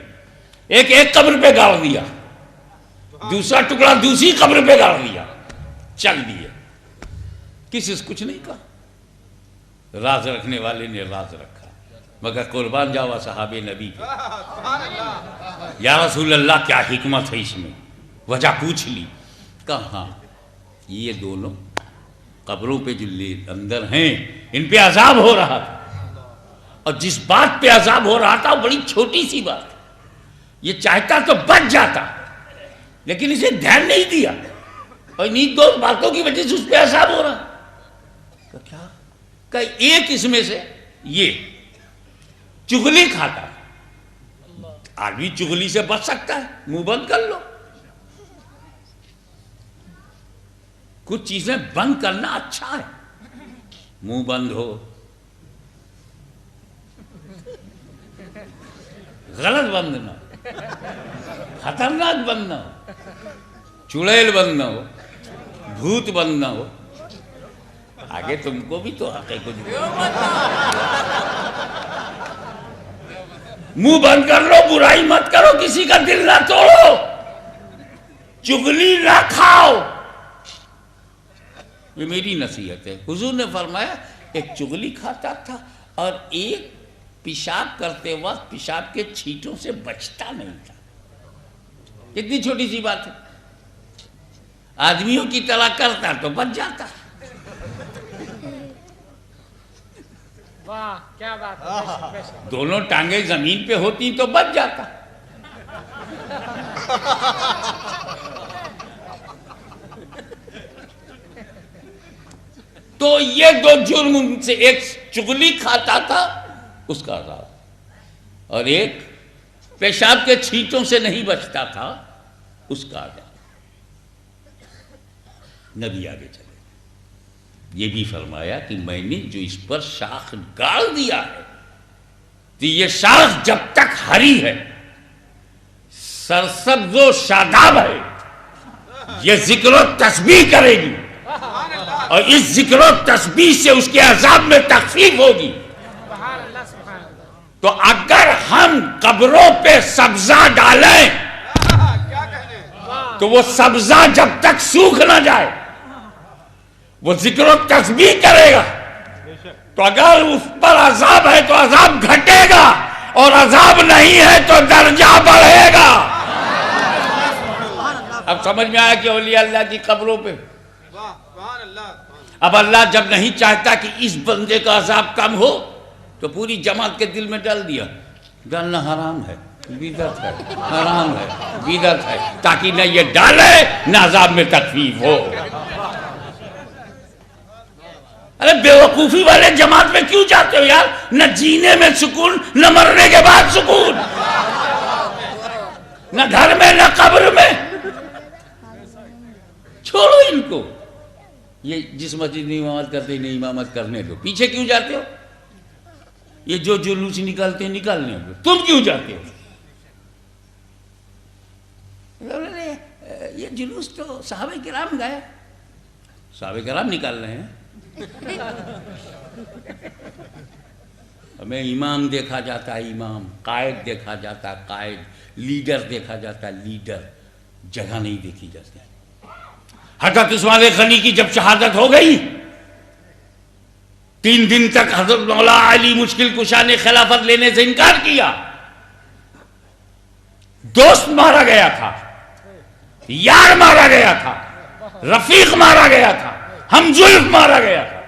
ایک قبر پہ گاڑ دیا، دوسرا ٹکڑا دوسری قبر پہ گاڑ دیا، چل دیے، کسی سے کچھ نہیں کہا۔ راز رکھنے والے نے راز رکھا، مگر قربان جاوا صحابہ نبی کے، یا رسول اللہ کیا حکمت ہے اس میں، وجہ پوچھ لی، کہا ہاں یہ دونوں قبروں پہ جو اندر ہیں ان پہ عذاب ہو رہا تھا، اور جس بات پہ عذاب ہو رہا تھا وہ بڑی چھوٹی سی بات ہے، یہ چاہتا تو بچ جاتا لیکن اسے دھیان نہیں دیا، اور انہیں دو باتوں کی وجہ سے اس پہ عذاب ہو رہا۔ کیا کہ ایک اس میں سے یہ چغلی کھاتا ہے، آدمی چغلی سے بچ سکتا ہے، منہ بند کر لو، کچھ چیزیں بند کرنا اچھا ہے، منہ بند ہو، غلط بند نہ ہو، خطرناک بند نہ ہو، چڑیل بند نہ ہو، بھوت بند نہ ہو، آگے تم کو بھی تو حق ہے کچھ منہ بند کر لو، برائی مت کرو، کسی کا دل نہ توڑو، چغلی نہ کھاؤ، یہ میری نصیحت ہے۔ حضور نے فرمایا ایک چغلی کھاتا تھا اور ایک پیشاب کرتے وقت پیشاب کے چھینٹوں سے بچتا نہیں تھا۔ کتنی چھوٹی سی بات ہے، آدمیوں کی طرح کرتا تو بچ جاتا، واہ کیا بات ہے، دونوں ٹانگیں زمین پہ ہوتی تو بچ جاتا۔ تو یہ دو جرم ان سے، ایک چغلی کھاتا تھا اس کا عذاب، اور ایک پیشاب کے چھینٹوں سے نہیں بچتا تھا اس کا عذاب۔ نبی آگے چلے، یہ بھی فرمایا کہ میں نے جو اس پر شاخ گاڑ دیا ہے تو یہ شاخ جب تک ہری ہے، سرسبز و شاداب ہے، یہ ذکر و تسبیح کرے گی، اور اس ذکر و تسبیح سے اس کے عذاب میں تخفیف ہوگی۔ تو اگر ہم قبروں پہ سبزہ ڈالیں تو وہ سبزہ جب تک سوکھ نہ جائے وہ ذکر و تسبیح کرے گا، تو اگر اس پر عذاب ہے تو عذاب گھٹے گا، اور عذاب نہیں ہے تو درجہ بڑھے گا۔ اب سمجھ میں آیا کہ اولیاء اللہ کی قبروں پہ اب اللہ جب نہیں چاہتا کہ اس بندے کا عذاب کم ہو تو پوری جماعت کے دل میں ڈال دیا، ڈالنا حرام ہے، بدعت ہے، حرام ہے، بدعت ہے، تاکہ نہ یہ ڈالے نہ عذاب میں تخفیف ہو۔ ارے بیوقوفی والے جماعت میں کیوں جاتے ہو یار؟ نہ جینے میں سکون، نہ مرنے کے بعد سکون، نہ گھر میں نہ قبر میں، چھوڑو ان کو۔ یہ جس مسجد میں امامت کرتے نہیں امامت کرنے دو، پیچھے کیوں جاتے ہو؟ یہ جو جلوس نکالتے ہیں نکالنے دو، تم کیوں جاتے ہو؟ یہ جلوس تو صحابہ کرام گئے، صحابہ کرام نکال رہے ہیں، ہمیں امام دیکھا جاتا ہے، امام، قائد دیکھا جاتا ہے، قائد، لیڈر دیکھا جاتا ہے، لیڈر، جگہ نہیں دیکھی جاتی۔ حضرت عثمان غنی کی جب شہادت ہو گئی، 3 دن تک حضرت مولا علی مشکل کشا نے خلافت لینے سے انکار کیا۔ دوست مارا گیا تھا، یار مارا گیا تھا، رفیق مارا گیا تھا، ہمزلف مارا گیا تھا۔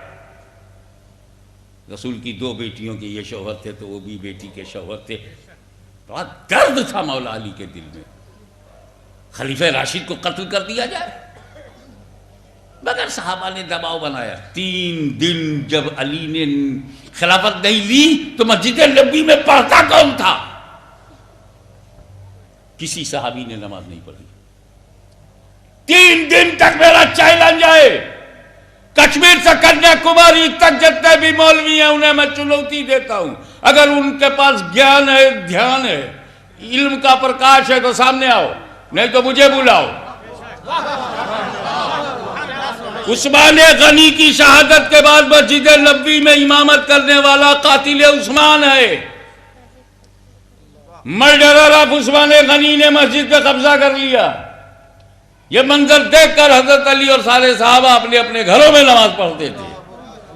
رسول کی 2 بیٹیوں کے یہ شوہر تھے تو وہ بھی بیٹی کے شوہر تھے، بہت درد تھا مولا علی کے دل میں، خلیفہ راشد کو قتل کر دیا جائے، مگر صحابہ نے دباؤ بنایا۔ 3 دن جب علی نے خلافت نہیں لی تو مسجد نبوی میں پڑھتا کون تھا؟ کسی صحابی نے نماز نہیں پڑھی۔ 3 دن تک میرا چیلنج ہے، کشمیر سے کنیا کماری تک جتنے بھی مولوی ہیں انہیں میں چنوتی دیتا ہوں، اگر ان کے پاس گیان ہے، دھیان ہے، علم کا پرکاش ہے تو سامنے آؤ، نہیں تو مجھے بلاؤ۔ عثمان غنی کی شہادت کے بعد مسجد نبوی میں امامت کرنے والا قاتل عثمان ہے۔ مرڈرر آف عثمان غنی نے مسجد پہ قبضہ کر لیا۔ یہ منظر دیکھ کر حضرت علی اور سارے صحابہ اپنے اپنے گھروں میں نماز پڑھتے تھے،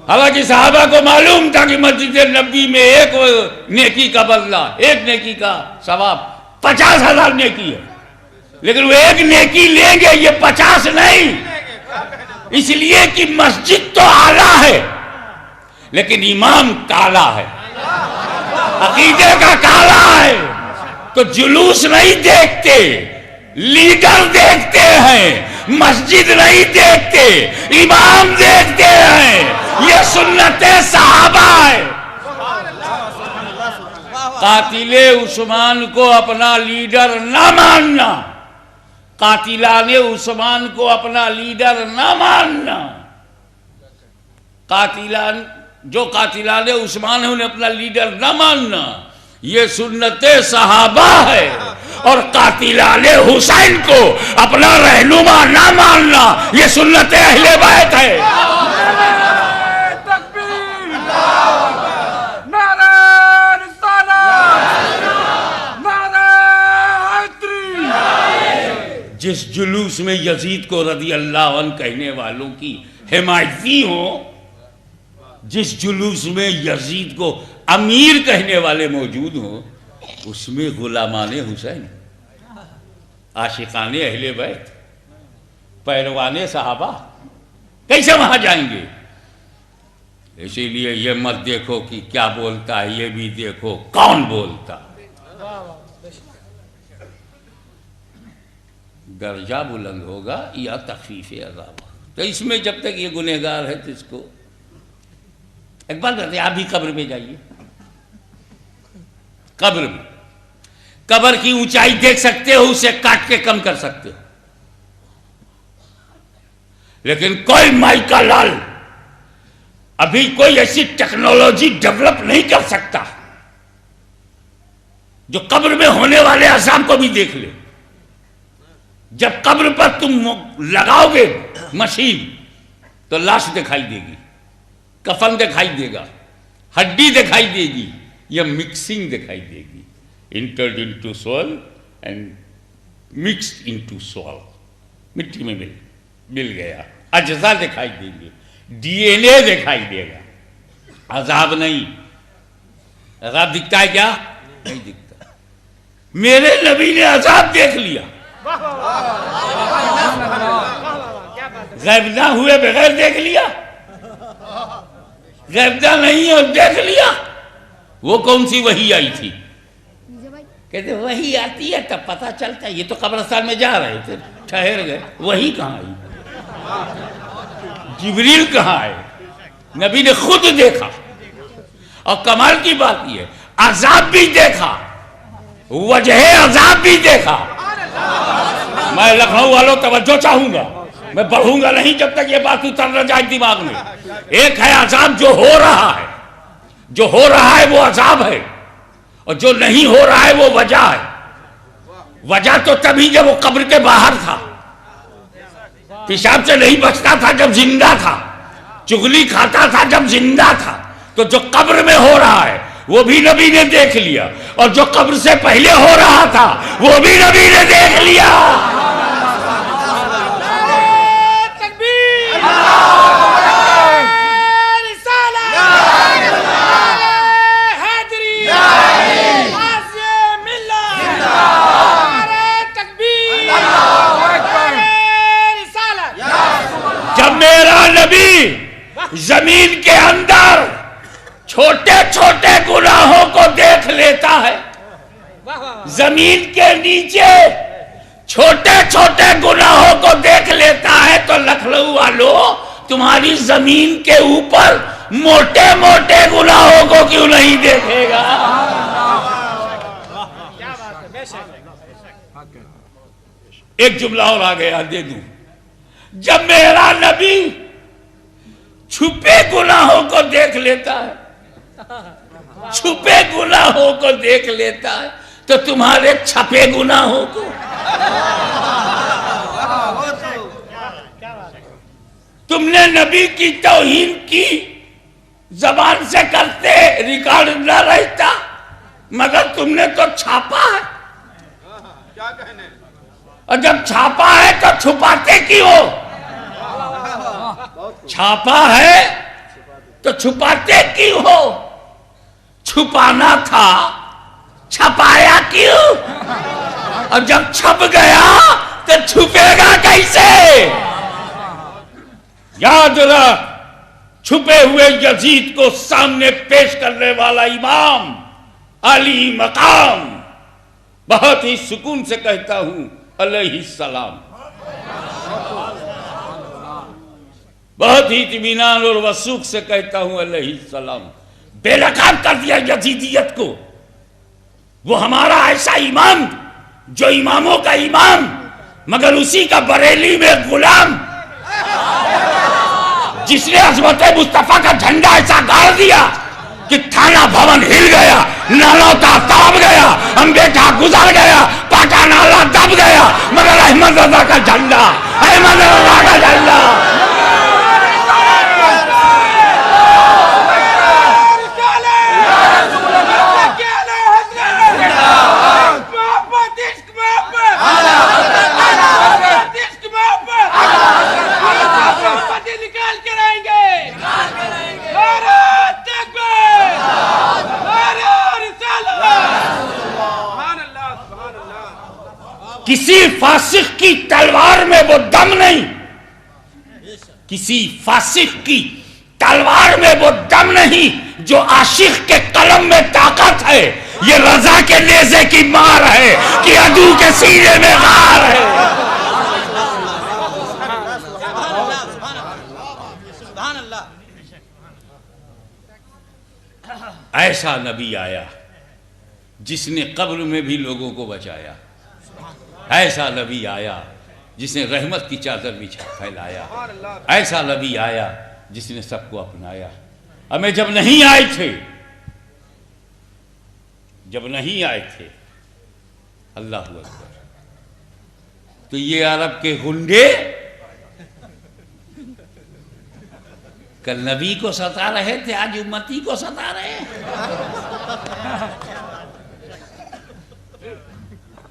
حالانکہ صحابہ کو معلوم تھا کہ مسجد نبوی میں ایک نیکی کا بدلہ، ایک نیکی کا ثواب 50,000 نیکی ہے۔ لیکن وہ ایک نیکی لیں گے، یہ 50 نہیں، اس لیے کہ مسجد تو اعلیٰ ہے لیکن امام کالا ہے، عقیدے کا کالا ہے، تو جلوس نہیں دیکھتے، لیڈر دیکھتے ہیں، مسجد نہیں دیکھتے، امام دیکھتے ہیں۔ یہ سنت صحابہ ہے۔ قاتل عثمان کو اپنا لیڈر نہ ماننا، قاتلان عثمان کو اپنا لیڈر نہ ماننا، جو قاتلان عثمان ہیں انہیں اپنا لیڈر نہ ماننا، یہ سنت صحابہ ہے۔ اور قاتلان حسین کو اپنا رہنما نہ ماننا، یہ سنت اہل بیت ہے۔ جس جلوس میں یزید کو رضی اللہ عنہ کہنے والوں کی حمایتی ہوں، جس جلوس میں یزید کو امیر کہنے والے موجود ہوں، اس میں غلامان حسین، عاشقان اہل بیت، پیروان صحابہ کیسے وہاں جائیں گے؟ اسی لیے یہ مت دیکھو کہ کیا بولتا ہے، یہ بھی دیکھو کون بولتا ہے۔ درجہ بلند ہوگا یا تخفیف عذاب۔ تو اس میں جب تک یہ گنہگار ہے تو اس کو ایک بات کرتے ہیں، آپ بھی قبر میں جائیے، قبر میں قبر کی اونچائی دیکھ سکتے ہو، اسے کاٹ کے کم کر سکتے ہو، لیکن کوئی مائی کا لال ابھی کوئی ایسی ٹیکنالوجی ڈیولپ نہیں کر سکتا جو قبر میں ہونے والے عذاب کو بھی دیکھ لے۔ جب قبر پر تم لگاؤ گے مشین تو لاش دکھائی دے گی، کفن دکھائی دے گا، ہڈی دکھائی دے گی، یا مکسنگ دکھائی دے گی، entered into soil and mixed into soil, مٹی میں مل گیا، اجزاء دکھائی دیں گے، ڈی این اے دکھائی دے گا، عذاب نہیں۔ عذاب دکھتا ہے کیا؟ نہیں دکھتا۔ میرے نبی نے عذاب دیکھ لیا، غیب نہ ہوئے بغیر دیکھ لیا، غیب نہ نہیں اور دیکھ لیا۔ وہ کون سی وحی آئی تھی؟ کہتے وحی آتی ہے تب پتہ چلتا ہے، یہ تو قبرستان میں جا رہے تھے، ٹھہر گئے، وحی کہاں آئی؟ جبریل کہاں آئے؟ نبی نے خود دیکھا۔ اور کمال کی بات یہ عذاب بھی دیکھا، وجہ عذاب بھی دیکھا۔ میں لکھنؤ والوں توجہ چاہوں گا، میں بڑھوں گا نہیں جب تک یہ بات اتر نہ جائے دماغ میں۔ ایک ہے عذاب جو ہو رہا ہے، جو ہو رہا ہے وہ عذاب ہے، اور جو نہیں ہو رہا ہے وہ وجہ ہے۔ وجہ تو تبھی جب وہ قبر کے باہر تھا، پیشاب سے نہیں بچتا تھا جب زندہ تھا، چغلی کھاتا تھا جب زندہ تھا۔ تو جو قبر میں ہو رہا ہے وہ بھی نبی نے دیکھ لیا، اور جو قبر سے پہلے ہو رہا تھا وہ بھی نبی نے دیکھ لیا۔ جب میرا نبی زمین کے اندر چھوٹے چھوٹے گناہوں کو دیکھ لیتا ہے، زمین کے نیچے چھوٹے چھوٹے گناہوں کو دیکھ لیتا ہے، تو لکھنؤ والوں تمہاری زمین کے اوپر موٹے موٹے گناہوں کو کیوں نہیں دیکھے گا؟ ایک جملہ اور آ گیا دے دوں، جب میرا نبی چھپے گناہوں کو دیکھ لیتا ہے، چھپے گناہوں کو دیکھ لیتا ہے، تو تمہارے چھپے گناہوں کو تم نے نبی کی توہین کی، زبان سے کرتے ریکارڈ نہ رہتا، مگر تم نے تو چھاپا ہے۔ کیا کہنے؟ اور جب چھاپا ہے تو چھپاتے کیوں؟ چھاپا ہے تو چھپاتے کیوں ہو؟ چھپانا تھا، چھپایا کیوں؟ اب جب چھپ گیا تو چھپے گا کیسے؟ یاد رکھ، چھپے ہوئے یزید کو سامنے پیش کرنے والا امام علی مقام بہت ہی سکون سے کہتا ہوں علیہ السلام، بہت ہی اطمینان اور وثوق سے کہتا ہوں علیہ السلام، بے لقب کر دیا یزیدیت کو۔ وہ ہمارا ایسا امام جو اماموں کا امام، مگر اسی کا بریلی میں غلام، جس نے عظمت مصطفیٰ کا جھنڈا ایسا گاڑ دیا کہ تھانہ بھون ہل گیا، نالوتا تاب گیا، امبیٹا گزر گیا، پاٹا نالا دب گیا، مگر احمد رضا کا جھنڈا، احمد رضا کا جھنڈا۔ کسی فاسق کی تلوار میں وہ دم نہیں، کسی فاسق کی تلوار میں وہ دم نہیں جو عاشق کے قلم میں طاقت ہے، یہ رضا کے نیزے کی مار ہے کہ عدو کے سینے میں غار ہے۔ ایسا نبی آیا جس نے قبر میں بھی لوگوں کو بچایا، ایسا نبی آیا جس نے رحمت کی چادر بچھا پھیلایا، ایسا نبی آیا جس نے سب کو اپنایا۔ ہمیں جب نہیں آئے تھے اللہ اکبر، تو یہ عرب کے گنڈے کل نبی کو ستا رہے تھے، آج امتی کو ستا رہے ہیں۔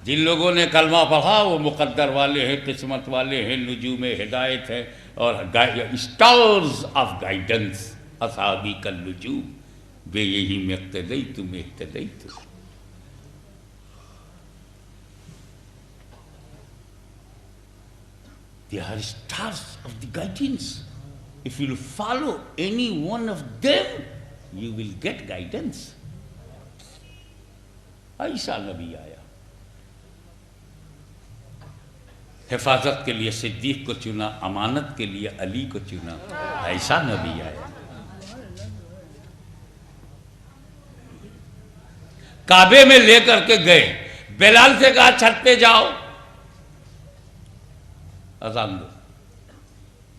جن لوگوں نے کلمہ پڑھا وہ مقدر والے ہیں، قسمت والے ہیں، نجوم ہدایت ہیں اور اسٹارز آف گائیڈنس، اصحابی کالنجوم بے یہی میں اقتدیت میں اہتدیت۔ They are stars of the guidance. If you follow any one of them, you will get guidance. ایسا نبی آیا، حفاظت کے لیے صدیق کو چنا، امانت کے لیے علی کو چنا، ایسا نبی آیا۔ کعبے میں لے کر کے گئے، بلال سے کہا چھت پہ جاؤ اذان دو،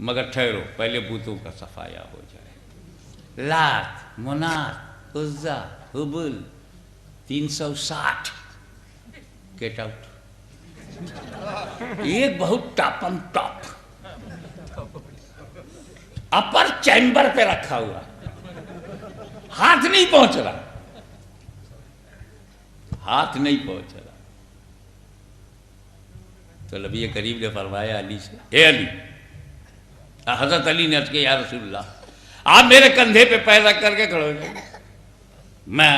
مگر ٹھہرو پہلے بتوں کا صفایا ہو جائے۔ لات، منات، عزا، حبل، 360 گیٹ آؤٹ۔ ایک بہت ٹاپم ٹاپ اپر چیمبر پہ رکھا ہوا، ہاتھ نہیں پہنچ رہا، ہاتھ نہیں پہنچ رہا۔ تو نبی کریم نے فرمایا علی سے، اے علی، حضرت علی نے عرض کیا یا رسول اللہ آپ میرے کندھے پہ پیر رکھ کر کے کھڑے ہو جائیں گے، میں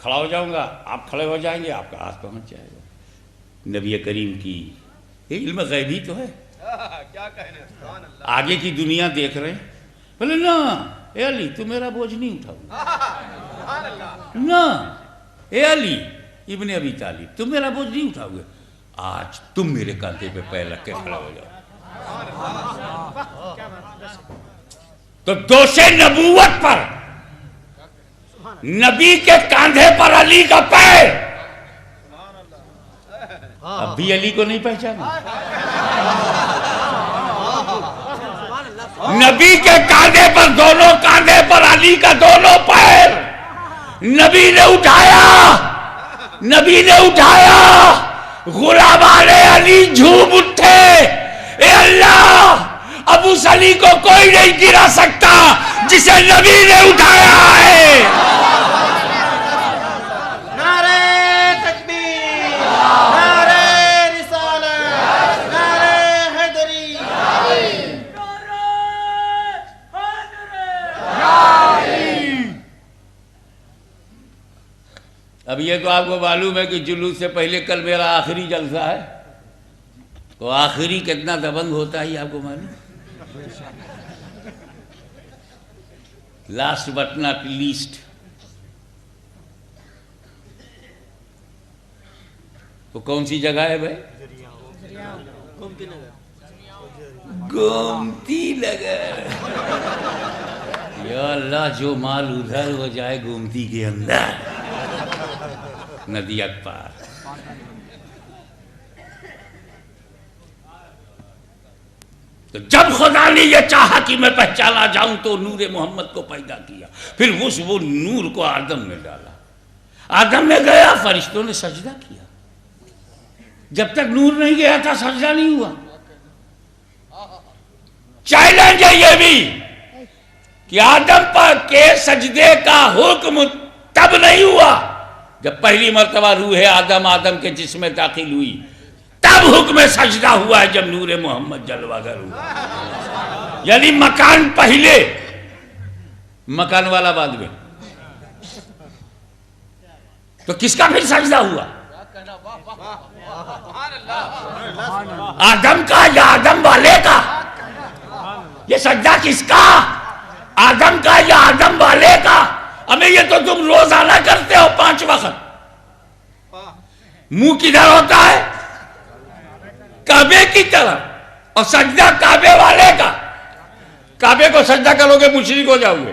کھڑا ہو جاؤں گا، آپ کھڑے ہو جائیں گے، آپ کا ہاتھ پہنچ جائے گا۔ نبی کریم کی یہ علم غیبی تو ہے، کیا کہنے، سبحان اللہ، آگے کی دنیا دیکھ رہے ہیں، بولے نا اے علی تو میرا بوجھ نہیں اٹھاؤ، سبحان اللہ، نا اے علی ابن ابی طالب تم میرا بوجھ نہیں اٹھاؤ گے، آج تم میرے کندھے پہ پیر رکھ کے کھڑا ہو جاؤ۔ تو دوش نبوت پر نبی کے کاندھے پر علی کا پیر، اب بھی علی کو نہیں پہچانا؟ نبی کے کاندھے پر، دونوں کاندھے پر علی کا دونوں پیر، نبی نے اٹھایا، غلامان علی جھوم اٹھے، اے اللہ ابو علی کو کوئی نہیں گرا سکتا جسے نبی نے اٹھایا ہے۔ نعرہ تکبیر، نعرہ رسالت، نعرہ حیدری، اب یہ یہ تو آپ کو معلوم ہے کہ جلوس سے پہلے کل میرا آخری جلسہ ہے، تو آخری کتنا دبنگ ہوتا ہے یہ آپ کو معلوم؟ Last but not least. تو کون سی جگہ ہے بھائی؟ گومتی نگر. یا اللہ جو مال ادھر ہو جائے گومتی کے اندر، ندی پار. تو جب خدا نے یہ چاہا کہ میں پہچانا جاؤں تو نور محمد کو پیدا کیا، پھر وہ نور کو آدم میں ڈالا. آدم میں گیا، فرشتوں نے سجدہ کیا. جب تک نور نہیں گیا تھا سجدہ نہیں ہوا. چیلنج ہے یہ بھی کہ آدم پر کے سجدے کا حکم تب نہیں ہوا جب پہلی مرتبہ روح آدم کے جسم میں داخل ہوئی، تب حکم سجدہ ہوا ہے جب نور محمد جلوہ گر ہوا. یعنی مکان پہلے، مکان والا بعد میں. تو کس کا پھر سجدہ ہوا؟ آدم کا یا آدم والے کا؟ یہ سجدہ کس کا؟ آدم کا یا آدم والے کا؟ ہمیں یہ تو تم روزانہ کرتے ہو 5 وقت. منہ کدھر ہوتا ہے؟ کعبے کی طرف. اور سجدہ کعبے والے کا. کعبے کو سجدہ کرو گے مشرک ہو جاؤ گے.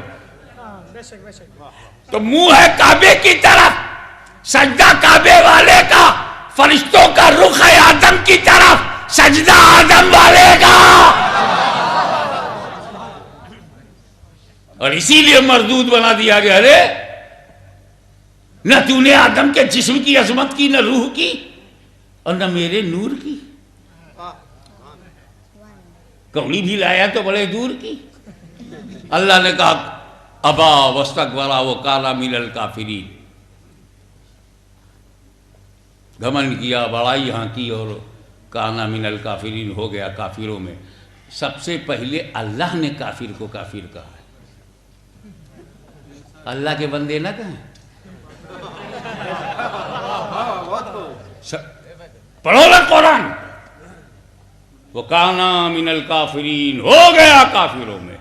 تو منہ ہے کعبے کی طرف، سجدہ کعبے والے کا. فرشتوں کا رخ ہے آدم کی طرف، سجدہ آدم والے کا. اور اسی لیے مردود بنا دیا گیا. ارے نہ تو نے آدم کے جسم کی عظمت کی، نہ روح کی، اور نہ میرے نور کی. کوڑی بھی لایا تو بڑے دور کی. اللہ نے کہا ابا واستکبر وکان من الکافرین. گھمنڈ کیا، بڑائی ہانکی اور کان من الکافرین ہو گیا کافروں میں. سب سے پہلے اللہ نے کافر کو کافر کہا ہے. اللہ کے بندے نہ کہیں. پڑھو نا قرآن. وَكَانَ مِنَ الْكَافِرِينَ ہو گیا کافروں میں.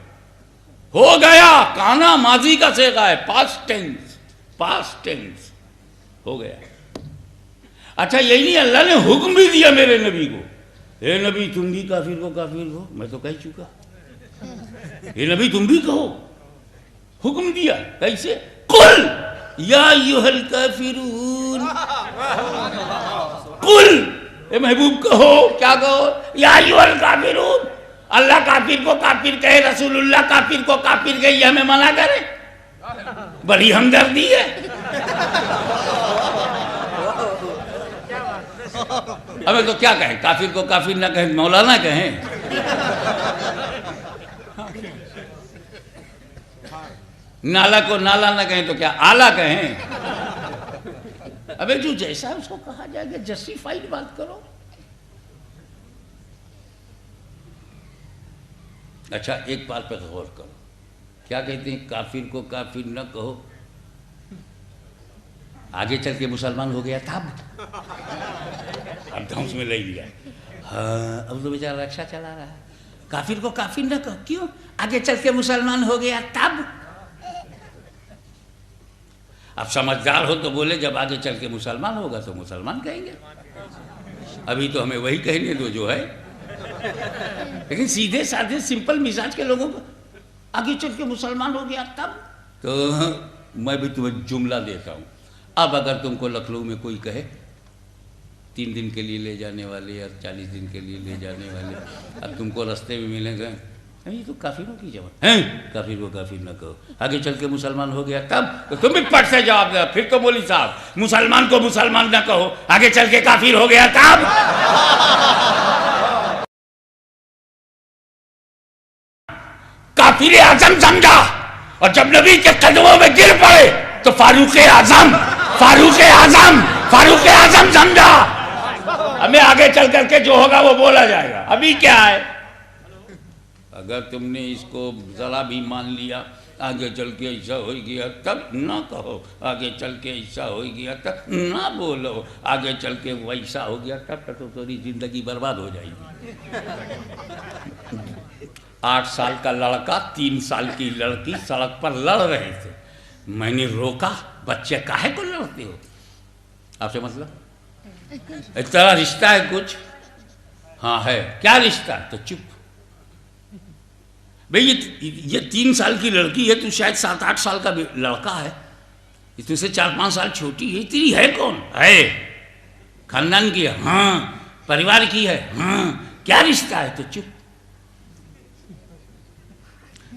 ہو گیا. کانا ماضی کا صیغہ ہے، پاسٹ ٹینس ہو گیا. اچھا یہی نہیں، اللہ نے حکم بھی دیا میرے نبی کو، اے نبی تم بھی کافر کو کافر کہو. میں تو کہہ چکا. اے نبی تم بھی کہو. حکم دیا. کیسے؟ قل یا ایھا الکافرون. قل اے محبوب کہو. کیا کہو؟ یا ایھا الکافرون. اللہ کافر کو کافر کہے، رسول اللہ کافر کو کافر کہے، یہ ہمیں منع کرے؟ بڑی ہمدردی ہے. ہمیں تو کیا کہیں؟ کافر کو کافر نہ کہیں، مولانا کہیں. نالا کو نالا نہ کہیں تو کیا آلہ کہیں؟ ابے جو جیسا اس کو کہا جائے گا، جسٹیفائیڈ بات کرو. اچھا ایک بات پہ غور کرو. کیا کہتے ہیں؟ کافر کو کافر نہ کہو. آگے چل کے مسلمان ہو گیا تھا، اب دھوس میں لے لیا. ہاں اب تو بیچارہ رکشا چلا رہا ہے. کافر کو کافر نہ کہو. کیوں؟ آگے چل کے مسلمان ہو گیا تب. اب سمجھدار ہو تو بولے جب آگے چل کے مسلمان ہوگا تو مسلمان کہیں گے. ابھی تو ہمیں وہی کہنے دو جو ہے. لیکن سیدھے سادھے سمپل مزاج کے لوگوں کو آگے چل کے مسلمان ہو گیا تب. تو میں بھی تمہیں جملہ دیتا ہوں. اب اگر تم کو لکھنؤ میں کوئی کہے 3 دن کے لیے لے جانے والے یا 40 دن کے لیے لے جانے والے، اب تم کو رستے میں ملیں گے، یہ تو کافروں کی جواب ہے. کافر کو کافر نہ کہو. آگے چل کے مسلمان ہو گیا تب. تو تم بھی پٹ سے جواب دیا. پھر تو بولی صاحب مسلمان کو مسلمان نہ کہو، آگے چل کے کافر ہو گیا تب. کافر اعظم سمجھا، اور جب نبی کے قدموں میں گر پڑے تو فاروق اعظم سمجھا. ہمیں آگے چل کر کے جو ہوگا وہ بولا جائے گا. ابھی کیا ہے؟ اگر تم نے اس کو ذرا بھی مان لیا، آگے چل کے ایسا ہو گیا تب نہ کہو، آگے چل کے ایسا ہو گیا تب نہ بولو، آگے چل کے ویسا ہو گیا تب تو تھوڑی زندگی برباد ہو جائے گی۔ 8 سال کا لڑکا 3 سال کی لڑکی سڑک پر لڑ رہے تھے، میں نے روکا، بچے کاہے کو لڑتے ہو؟ آپ سے مطلب تیرا رشتہ ہے کچھ؟ ہاں ہے۔ کیا رشتہ ہے؟ تو چپ بھئی، یہ 3 سال کی لڑکی ہے، تو شاید 7-8 سال کا لڑکا ہے، تم سے 4-5 سال چھوٹی ہے، تیری ہے کون؟ ہے خاندان کی ہے؟ ہاں۔ پریوار کی ہے؟ ہاں۔ کیا رشتہ ہے؟ تو چپ۔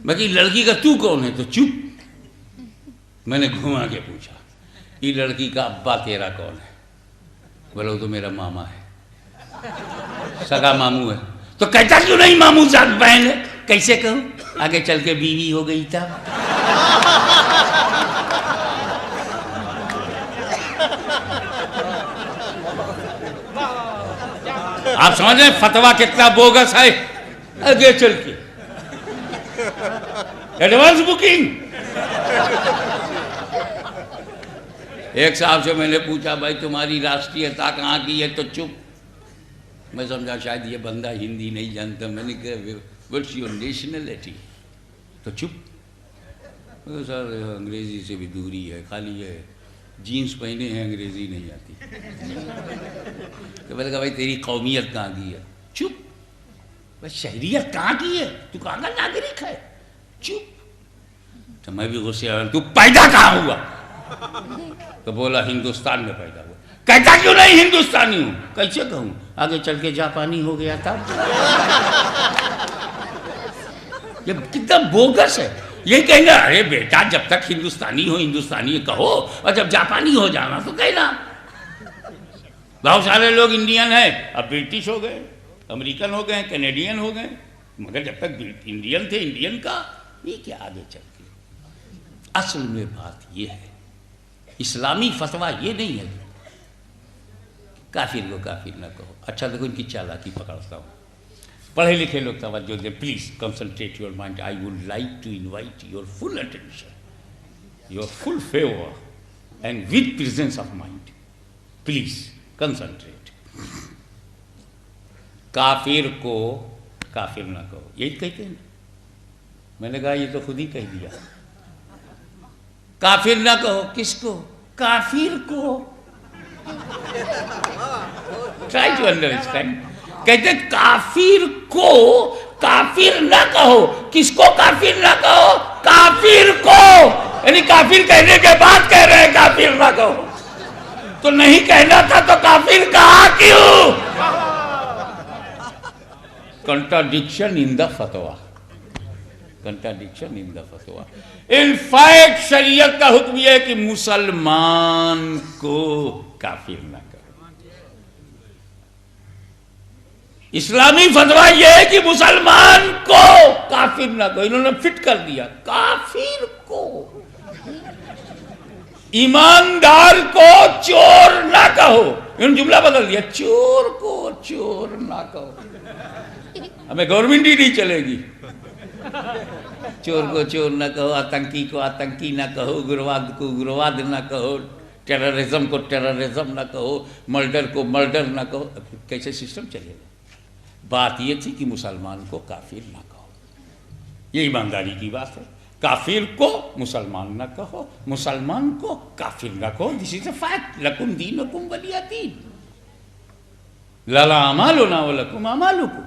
باقی لڑکی کا تو کون ہے؟ تو چپ۔ میں نے گھما کے پوچھا، یہ لڑکی کا ابا تیرا کون ہے؟ بولو وہ تو میرا ماما ہے، سگا ماموں ہے۔ تو کہتا کیوں نہیں ماموں ذات بہن ہے؟ کیسے کہوں؟ آگے چل کے بیوی ہو گئی تھا۔ آپ سمجھ رہے ہیں فتویٰ کتنا بوگس ہے؟ آگے چل کے ایڈوانس بکنگ۔ ایک صاحب سے میں نے پوچھا، بھائی تمہاری راشٹریتا کہاں کی ہے؟ تو چپ۔ میں سمجھا شاید یہ بندہ ہندی نہیں جانتا، میں نے کہا وٹس یور نیشنلٹی؟ تو چپ۔ سر انگریزی سے بھی دوری ہے، خالی یہ جینس پہنے ہیں، انگریزی نہیں آتی۔ تو میں نے کہا بھائی تیری قومیت کہاں کی ہے؟ چپ۔ بھائی شہریت کہاں کی ہے؟ تو کہاں کا ناگرک ہے؟ چپ۔ تو میں بھی غصے آیا، تو پیدا کہاں ہوا؟ تو بولا ہندوستان میں پیدا ہوا۔ کہتا کیوں نہیں ہندوستانی ہوں؟ کیسے کہوں؟ آگے چل کے جاپانی ہو گیا تھا۔ یہ کتنا بوگس ہے یہ کہنا، ارے بیٹا جب تک ہندوستانی ہو ہندوستانی کہو، اور جب جاپانی ہو جانا تو کہنا۔ بہت سارے لوگ انڈین ہیں، اب برٹش ہو گئے، امریکن ہو گئے، کینیڈین ہو گئے، مگر جب تک انڈین تھے انڈین کا یہ کیا آگے چل کے۔ اصل میں بات یہ ہے، اسلامی فتویٰ یہ نہیں ہے کافر کو کافر نہ کہو۔ اچھا دیکھو ان کی چالاکی پکڑتا ہوں، پڑھے لکھے لوگ توجہ دیں، please concentrate your mind, I would like to invite your full attention, your full favour and with presence of mind, please concentrate. کافر کو کافر نہ کہو، یہی کہتے ہیں۔ میں نے کہا یہ تو خود ہی کہہ دیا، کافر نہ کہو۔ کس کو؟ کافر کو۔ Try to understand. کہتے کافر کو کافر نہ کہو۔ کس کو کافر نہ کہو؟ کافر کو۔ یعنی کافر کہنے کے بعد کہہ رہے ہیں کافر نہ کہو، تو نہیں کہنا تھا تو کافر کہا کیوں؟ کنٹراڈکشن ان دا فتویٰ، کنٹراڈکشن ان دا فتویٰ۔ ان فیکٹ شریعت کا حکم یہ ہے کہ مسلمان کو کافر نہ کرو۔ اسلامی فتویٰ یہ ہے کہ مسلمان کو کافر نہ کہو۔ انہوں نے فٹ کر دیا، کافر کو۔ ایماندار کو چور نہ کہو، انہوں نے جملہ بدل دیا، چور کو چور نہ کہو۔ ہمیں گورنمنٹ ہی نہیں چلے گی۔ چور کو چور نہ کہو، آتنکی کو آتنکی نہ کہو، اگرواد کو اگرواد نہ کہو، ٹیررزم کو ٹیررزم نہ کہو، مرڈر کو مرڈر نہ کہو۔ کیسے سسٹم چلے گا؟ بات یہ تھی کہ مسلمان کو کافر نہ کہو، یہ ایمانداری کی بات ہے۔ کافر کو مسلمان نہ کہو، مسلمان کو کافر نہ کہو۔ دس از اے فیکٹ۔ لکم دینکم ولی دین، لنا اعمالنا ولکم اعمالکم۔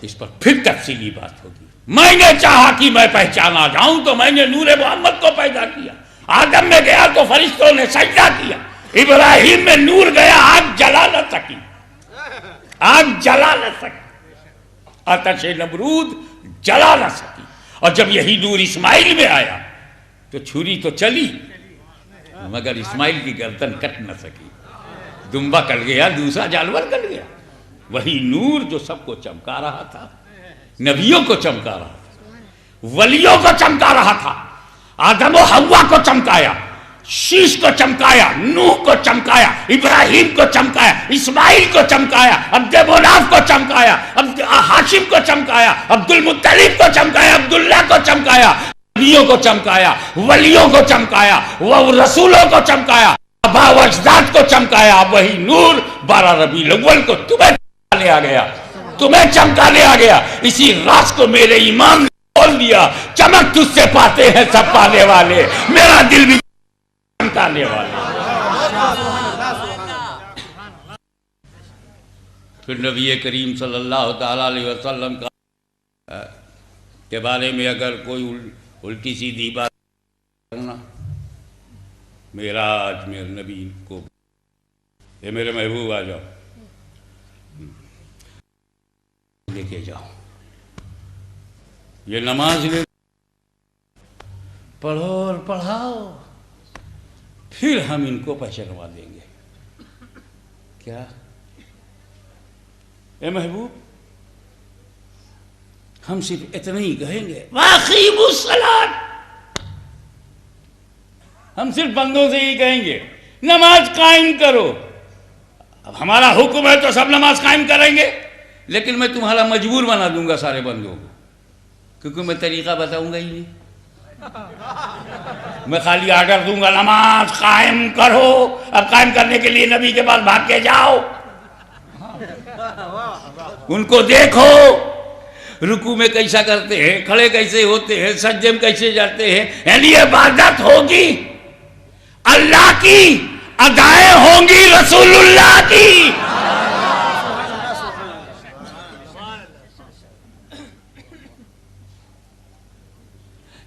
اس پر پھر تفصیلی بات ہوگی۔ میں نے چاہا کہ میں پہچانا جاؤں تو میں نے نور محمد کو پیدا کیا۔ آدم میں گیا تو فرشتوں نے سجدہ کیا، ابراہیم میں نور گیا، آگ جلا نہ سکی، آگ جلا نہ سکی، آتش نمرود جلا نہ سکی۔ اور جب یہی نور اسماعیل میں آیا تو چھری تو چلی مگر اسماعیل کی گردن کٹ نہ سکی، دمبا کٹ گیا، دوسرا جانور کٹ گیا۔ وہی نور جو سب کو چمکا رہا تھا، نبیوں کو چمکا رہا تھا، ولیوں کو چمکا رہا تھا، آدم و حوا کو چمکایا، شیش کو چمکایا، نوح کو چمکایا، ابراہیم کو چمکایا، اسماعیل کو چمکایا، عبد مناف کو چمکایا، ہاشم کو چمکایا، عبد المطلب کو چمکایا، عبداللہ کو چمکایا، نبیوں کو چمکایا، ولیوں کو چمکایا، وہ رسولوں کو چمکایا، آبا و اجداد کو چمکایا. وہی نور 12 ربیع الاول کو تمہیں چمکا لیا گیا، تمہیں چمکا لیا گیا. اسی راز کو میرے امام نے بول دیا، چمک تجھ سے پاتے ہیں سب پانے والے، میرا دل بھی چمکانے والے. پھر نبی کریم صلی اللہ تعالیٰ علیہ وسلم کے بارے میں اگر کوئی الٹی سیدھی بات کرنا، معراج میرے نبی کو، اے میرے محبوب آ جاؤ، لے کے جاؤ، یہ نماز لے پڑھو اور پڑھاؤ، پھر ہم ان کو پہچانوا دیں گے. کیا اے محبوب، ہم صرف اتنا ہی کہیں گے وَأَقِیمُوا الصَّلَاةَ، ہم صرف بندوں سے ہی کہیں گے نماز قائم کرو. اب ہمارا حکم ہے تو سب نماز قائم کریں گے، لیکن میں تمہارا مجبور بنا دوں گا سارے بندوں کو، کیونکہ میں طریقہ بتاؤں گا ہی نہیں. میں خالی آرڈر دوں گا نماز قائم کرو، اب قائم کرنے کے لیے نبی کے پاس بھاگ کے جاؤ، ان کو دیکھو رکوع میں کیسا کرتے ہیں، کھڑے کیسے ہوتے ہیں، سجدے میں کیسے جاتے ہیں. یعنی عبادت ہوگی اللہ کی، ادائیں ہوں گی رسول اللہ کی.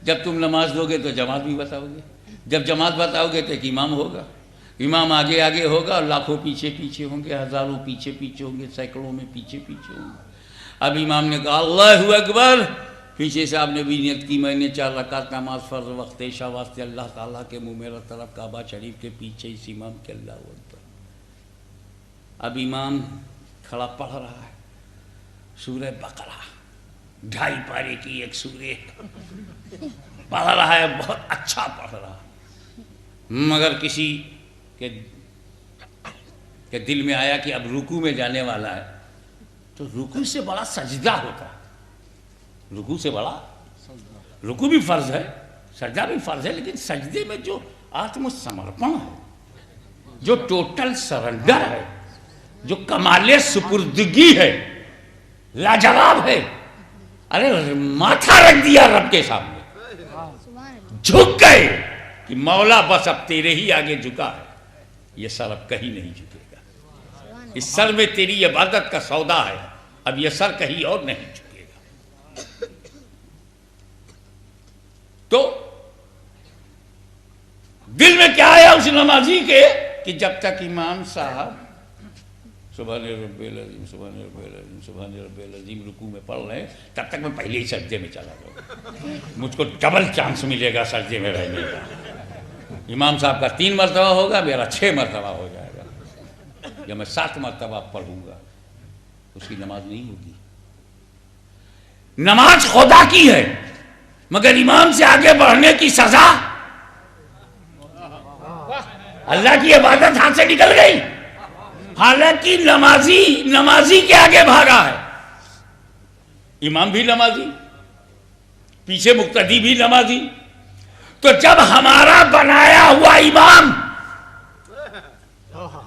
جب تم نماز دو گے تو جماعت بھی بتاؤ گے، جب جماعت بتاؤ گے تو ایک امام ہوگا، امام آگے آگے ہوگا اور لاکھوں پیچھے پیچھے ہوں گے، ہزاروں پیچھے پیچھے ہوں گے، سینکڑوں میں پیچھے پیچھے ہوں گے. اب امام نے کہا اللہ اکبر، پیچھے سے آپ نے بھی نیت کی میں نے 4 رکعت نماز فرض وقت عشاء واسطے اللہ تعالیٰ کے منہ میرا طرف کعبہ شریف کے پیچھے اس امام کے اللہ اکبر. اب امام کھڑا پڑھ رہا ہے سورہ بقرہ، 2.5 پارے کی ایک سورہ پڑھ رہا ہے، بہت اچھا پڑھ رہا ہے. مگر کسی کے دل میں آیا کہ اب رکوع میں جانے والا ہے، تو رکوع سے بڑا سجدہ ہوتا ہے. رکوع سے بڑا، رکوع بھی فرض ہے، سجدہ بھی فرض ہے، لیکن سجدے میں جو آتم سمرپن ہے، جو ٹوٹل سرنڈر ہے، جو کمال سپردگی ہے، لاجواب ہے. ارے ماتھا رکھ دیا رب کے سامنے، جھک گئے کہ مولا بس اب تیرے ہی آگے جھکا ہے، یہ سر اب کہیں نہیں جھکے گا. اس سر میں تیری عبادت کا سودا ہے، اب یہ سر کہیں اور نہیں جھکے گا. تو دل میں کیا آیا اس نمازی کے کہ جب تک امام صاحب سبحان رب العظیم سبحان رب العظیم سبحان رب العظیم رکوع میں پڑھ رہے ہیں، تب تک میں پہلے ہی سجدے میں چلا جاؤں، مجھ کو ڈبل چانس ملے گا سجدے میں رہنے کا. امام صاحب کا 3 مرتبہ ہوگا، میرا 6 مرتبہ ہو جائے گا. یا میں 7 مرتبہ پڑھوں گا، اس کی نماز نہیں ہوگی. نماز خدا کی ہے، مگر امام سے آگے بڑھنے کی سزا، اللہ کی عبادت ہاتھ سے نکل گئی. حالانکہ نمازی کے آگے بھاگا ہے، امام بھی نمازی، پیچھے مقتدی بھی نمازی. تو جب ہمارا بنایا ہوا امام،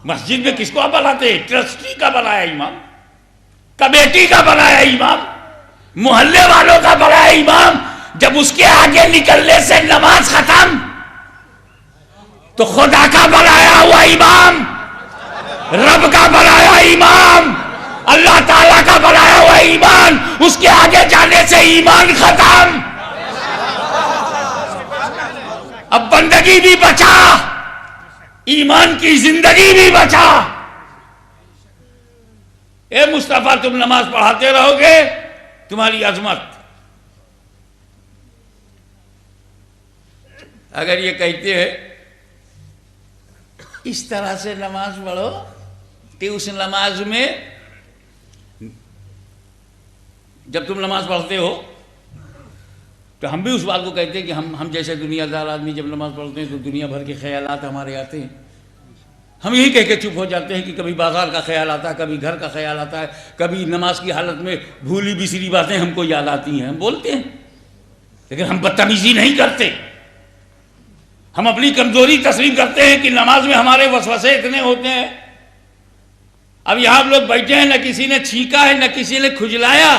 مسجد میں کس کو بناتے ہیں؟ ٹرسٹی کا بنایا امام، کمیٹی کا بنایا امام، محلے والوں کا بنایا امام، جب اس کے آگے نکلنے سے نماز ختم، تو خدا کا بنایا ہوا امام، رب کا بنایا امام، اللہ تعالیٰ کا بنایا ہوا ایمان، اس کے آگے جانے سے ایمان ختم. اب بندگی بھی بچا، ایمان کی زندگی بھی بچا. اے مصطفیٰ تم نماز پڑھاتے رہو گے، تمہاری عظمت. اگر یہ کہتے ہیں اس طرح سے نماز پڑھو کہ اس نماز میں جب تم نماز پڑھتے ہو تو ہم بھی اس بات کو کہتے ہیں کہ ہم جیسے دنیا دار آدمی جب نماز پڑھتے ہیں تو دنیا بھر کے خیالات ہمارے آتے ہیں. ہم یہی کہہ کے چپ ہو جاتے ہیں کہ کبھی بازار کا خیال آتا ہے, کبھی گھر کا خیال آتا ہے, کبھی نماز کی حالت میں بھولی بسری باتیں ہم کو یاد آتی ہیں, ہم بولتے ہیں. لیکن ہم بدتمیزی نہیں کرتے. ہم اپنی کمزوری تسلیم کرتے ہیں کہ نماز میں ہمارے وسوسے اتنے ہوتے ہیں. اب یہاں آپ لوگ بیٹھے ہیں, نہ کسی نے چھینکا ہے, نہ کسی نے کھجلایا.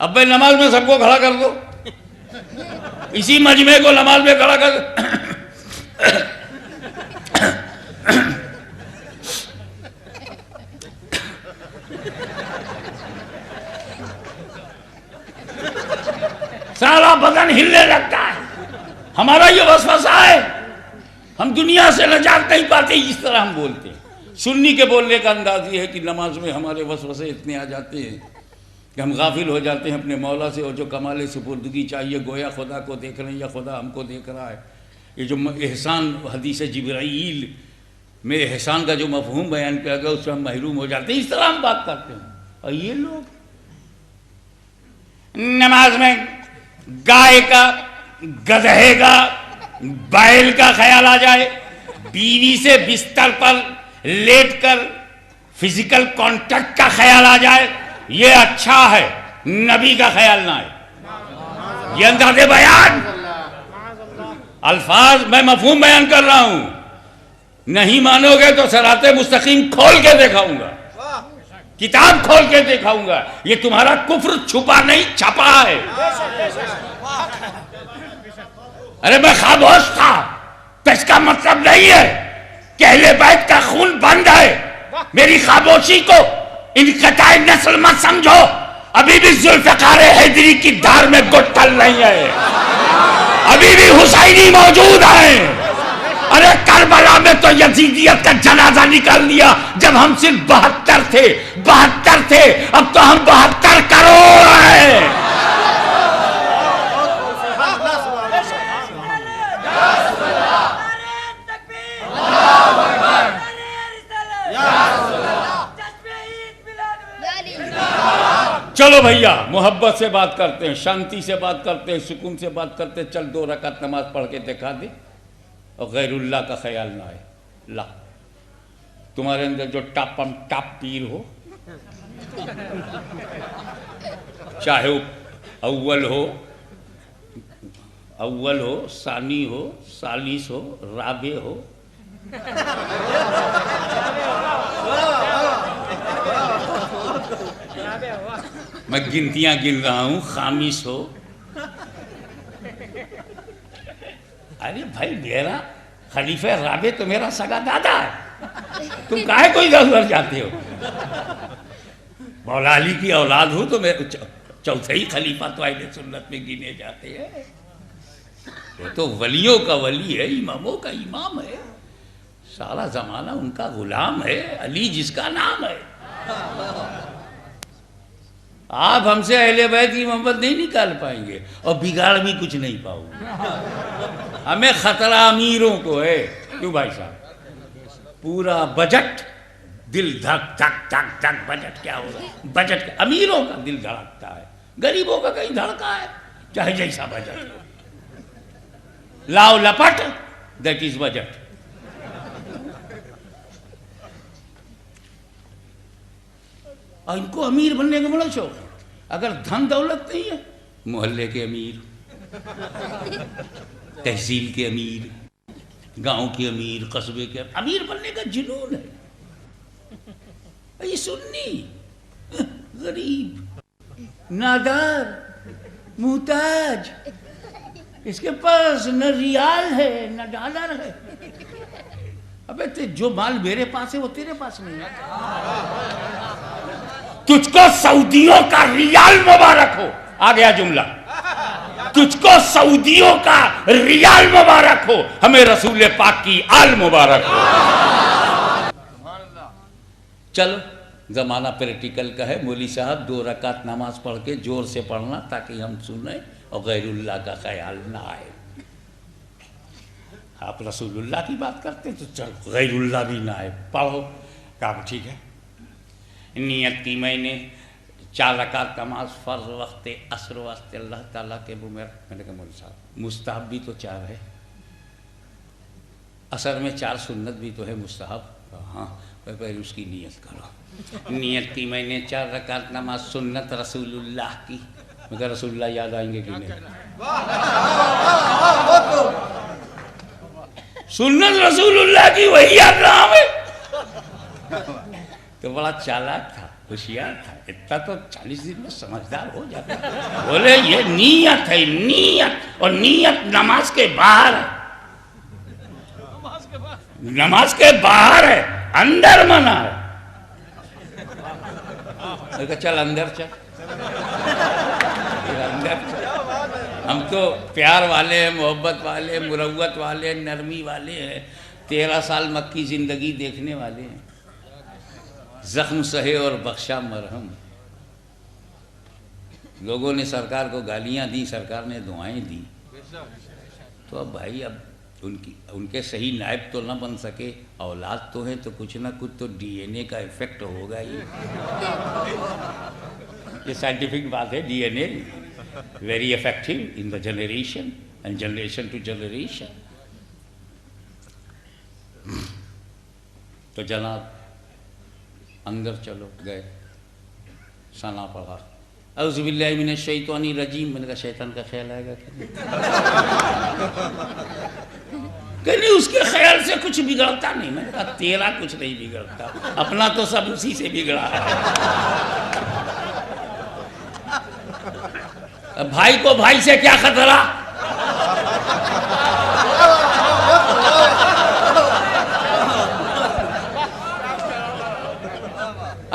اب بھائی نماز میں سب کو کھڑا کر دو, اسی مجمع کو نماز میں کھڑا کر دو. سارا بدن ہلنے لگتا ہے. ہمارا یہ وسوسہ ہے, ہم دنیا سے نجات نہیں پاتے, اس طرح ہم بولتے ہیں. سنی کے بولنے کا انداز یہ ہے کہ نماز میں ہمارے وسوسے اتنے آ جاتے ہیں کہ ہم غافل ہو جاتے ہیں اپنے مولا سے, اور جو کمال سپردگی چاہیے گویا خدا کو دیکھ رہے ہیں یا خدا ہم کو دیکھ رہا ہے. یہ جو احسان حدیث جبرائیل میں احسان کا جو مفہوم بیان کیا گیا اس سے ہم محروم ہو جاتے ہیں. اس طرح ہم بات کرتے ہیں. اور یہ لوگ نماز میں گائے کا, گدھے کا, بیل کا خیال آ جائے, بیوی سے بستر پر لیٹ کر فزیکل کانٹیکٹ کا خیال آ جائے, یہ اچھا ہے. نبی کا خیال نہ آئے. یہ انداز بیان, الفاظ میں مفہوم بیان کر رہا ہوں. نہیں مانو گے تو صراط مستقیم کھول کے دکھاؤں گا, کتاب کھول کے دکھاؤں گا. یہ تمہارا کفر چھپا نہیں چھپا ہے. ارے میں خاموش تھا تو اس کا مطلب نہیں ہے کہ اہل بیت کا خون بند ہے. میری خاموشی کو انقطاع نسل مت سمجھو. ابھی بھی ذوالفقار حیدری کی دھار میں گٹھل نہیں ہے, ابھی بھی حسینی موجود ہیں. ارے کربلا میں تو یزیدیت کا جنازہ نکال دیا جب ہم صرف 72 تھے, اب تو ہم 72 کروڑ ہیں. چلو بھیا محبت سے بات کرتے ہیں, شانتی سے بات کرتے ہیں, سکون سے بات کرتے ہیں. چل 2 رکعت نماز پڑھ کے دکھا دے اور غیر اللہ کا خیال نہ آئے. لا, تمہارے اندر جو ٹاپم ٹاپ پیر ہو, چاہے وہ اول ہو, ثانی ہو, ثالث ہو, رابع ہو, میں گنتیاں گن رہا ہوں, خامس ہو. ارے بھائی میرا خلیفہ رابع تو میرا سگا دادا ہے, تم کاہے کوئی ادھر جاتے ہو؟ مولا علی کی اولاد ہو تو چوتھا ہی خلیفہ تو اہل سنت میں گنے جاتے ہیں. وہ تو ولیوں کا ولی ہے, اماموں کا امام ہے, سارا زمانہ ان کا غلام ہے. علی جس کا نام ہے. آپ ہم سے اہل بیت کی محبت نہیں نکال پائیں گے اور بگاڑ بھی کچھ نہیں پاؤ گے. ہمیں خطرہ امیروں کو ہے. کیوں بھائی صاحب؟ پورا بجٹ, دل دھک دھک دھک دھک. بجٹ کیا ہوگا؟ بجٹ امیروں کا دل دھڑکتا ہے, غریبوں کا کہیں دھڑکا ہے, چاہے جیسا بجٹ ہو. لاؤ لپٹ, دیٹ از بجٹ. اور ان کو امیر بننے کا بڑا شوق ہے. اگر دھن دولت نہیں ہے, محلے کے امیر, تحصیل کے امیر, گاؤں کے امیر, قصبے کے امیر بننے کا جنون ہے. یہ سنی غریب, نادار, محتاج, اس کے پاس نہ ریال ہے نہ ڈالر ہے. ابے جو مال میرے پاس ہے وہ تیرے پاس نہیں ہے. تجھ کو سعودیوں کا ریال مبارک ہو. آ گیا جملہ. تجھ کو سعودیوں کا ریال مبارک ہو, ہمیں رسول پاک کی آل مبارک ہو. چلو زمانہ پریکٹیکل کا ہے. مولوی صاحب 2 رکعت نماز پڑھ کے زور سے پڑھنا تاکہ ہم سنیں اور غیر اللہ کا خیال نہ آئے. آپ رسول اللہ کی بات کرتے تو چلو غیر اللہ بھی نہ آئے. پڑھو. کہا ٹھیک ہے. نیت کی میں نے 4 رکعت نماز فرض وقت عصر واسطے اللہ تعالیٰ کے منہ میں نے کہا مولوی صاحب مستحب بھی تو 4 ہے، عصر میں 4 سنت بھی تو ہے مستحب، ہاں پہلے اس کی نیت کرو۔ نیت کی میں نے 4 رکعت نماز سنت رسول اللہ کی، مگر رسول اللہ یاد آئیں گے کہ نہیں؟ سنت رسول اللہ کی وہی یاد رہا ہمیں، تو بڑا چالاک تھا، ہوشیار تھا، اتنا تو 40 دن میں سمجھدار ہو جاتا۔ بولے یہ نیت ہے، نیت، اور نیت نماز کے باہر ہے، نماز کے باہر ہے، اندر منع ہے۔ میں کہا چل اندر چل، اندر چل۔ ہم تو پیار والے ہیں، محبت والے ہیں، مروت والے ہیں، نرمی والے ہیں، 13 سال مکی زندگی دیکھنے والے ہیں، زخم سہے اور بخشا مرہم۔ لوگوں نے سرکار کو گالیاں دی، سرکار نے دعائیں دی، تو اب بھائی اب ان کے صحیح نائب تو نہ بن سکے، اولاد تو ہیں تو کچھ نہ کچھ تو ڈی این اے کا ایفیکٹ ہوگا ہی۔ یہ سائنٹیفک بات ہے، D N A very effective in the generation and generation to generation. تو جناب اندر چلو گئے، ثنا پڑھا اعوذ باللہ من الشیطان الرجیم۔ میں نے کہا شیطان کا خیال آئے گا کہ نہیں؟ اس کے خیال سے کچھ بگڑتا نہیں۔ میں نے کہا تیرا کچھ نہیں بگڑتا، اپنا تو سب اسی سے بگڑا ہے۔ بھائی کو بھائی سے کیا خطرہ؟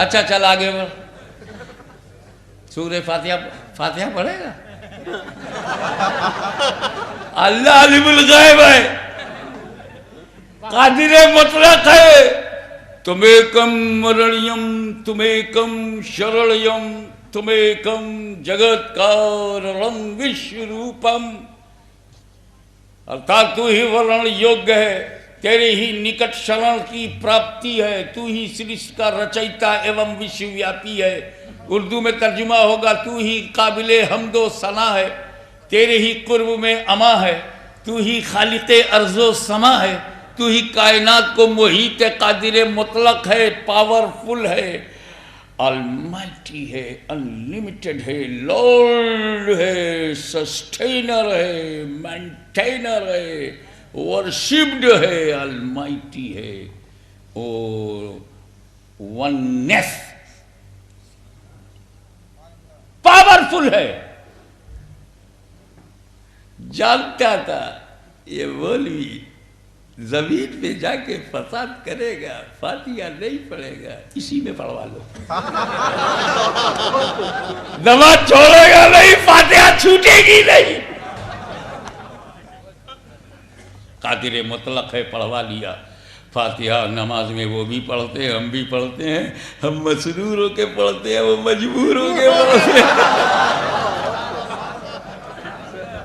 اچھا چل آگے بڑھ، سورہ فاتحہ پڑھے گا؟ اللہ عالم الغیب ہے، قادر مطلق ہے، تمیکم مرڑیم تمیکم شرڑیم تمیکم جگت کارڑم وشروپم، ارتھات تو ہی ورن یوگ ہے، تیرے ہی نکٹ شرن کی پراپتی ہے، تو ہی سرشت کا رچیتا ایوم وشو ویاپی ہے۔ اردو میں ترجمہ ہوگا تو ہی قابل حمد و ثنا ہے، تیرے ہی قرب میں اما ہے، تو ہی خالق ارض و سما ہے، تو ہی کائنات کو محیط قادر مطلق ہے، پاورفل ہے، المائٹی ہے، انلیمیٹڈ ہے، لارڈ ہے، سسٹینر ہے، مینٹینر ہے، ورشپڈ ہے، المائٹی ہے، اور وننیس پاورفل ہے۔ جانتا تھا یہ مولوی زمین پہ جا کے فساد کرے گا، فاتحہ نہیں پڑھے گا، اسی میں پڑھوا لو، نماز چھوڑے گا نہیں، فاتحہ چھوٹے گی نہیں۔ قادر مطلق ہے، پڑھوا لیا فاتحہ۔ نماز میں وہ بھی پڑھتے ہیں، ہم بھی پڑھتے ہیں، ہم مسرور ہو کے پڑھتے ہیں، وہ مجبور ہو کے پڑھتے ہیں۔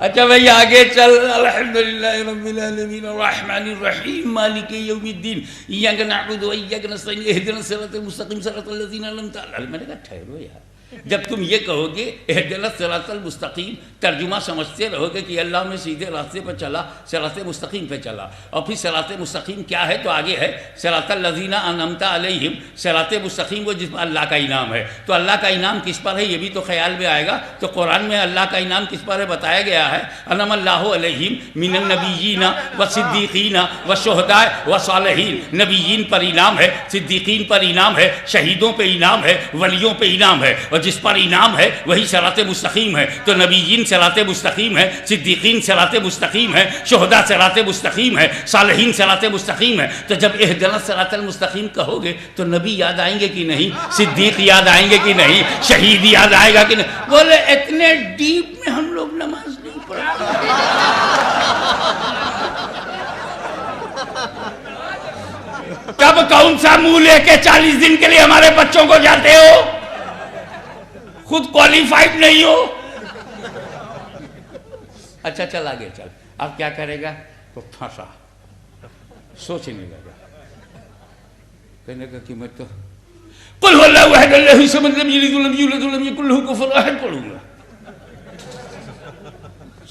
اچھا بھئی آگے چل، الحمدللہ رب العالمین الرحمن الرحیم مالک یوم الدین ایاک نعبد و ایاک نستعین اہدنا الصراط المستقیم صراط الذین انعمت علیہم۔ میں نے کہا ٹھہرو یار، جب تم یہ کہو گے اہدنا الصراط المستقیم، ترجمہ سمجھتے رہو گے کہ اللہ میں سیدھے راستے پر چلا، صراط مستقیم پہ چلا، اور پھر صراط مستقیم کیا ہے تو آگے ہے صراط الذین انعمت علیہم، صراط مستقیم وہ جس پر اللہ کا انعام ہے۔ تو اللہ کا انعام کس پر ہے یہ بھی تو خیال میں آئے گا، تو قرآن میں اللہ کا انعام کس پر ہے بتایا گیا ہے، انعم اللہ علیہم من النبیین والصدیقین والشہداء والصالحین۔ نبیین پر انعام ہے، صدیقین پر انعام ہے، شہیدوں پہ انعام ہے، ولیوں پہ انعام ہے، اور جس پر انعام ہے وہی صراط مستقیم ہے۔ تو نبیین صراط مستقیم ہے، صدیقین صراط مستقیم ہے، شہداء صراط مستقیم ہے، صالحین صراط مستقیم ہے۔ تو جب اہدنا الصراط المستقیم کہو گے تو نبی یاد آئیں گے کہ نہیں، صدیق یاد آئیں گے کہ نہیں، شہید یاد آئے گا کہ نہیں؟ بولے اتنے ڈیپ میں ہم لوگ نماز نہیں پڑھتے۔ کب کون سا منہ لے کے 40 دن کے لیے ہمارے بچوں کو جاتے ہو، خود کوالیفائڈ نہیں ہو۔ اچھا چل آگے چل، اب کیا کرے گا؟ تو پھنسا، سوچنے لگا، کہنے کا کہ میں تو قل هو اللہ احد اللہ الصمد لم یلد ولم یولد ولم یکن له کفوا احد پڑھوں گا.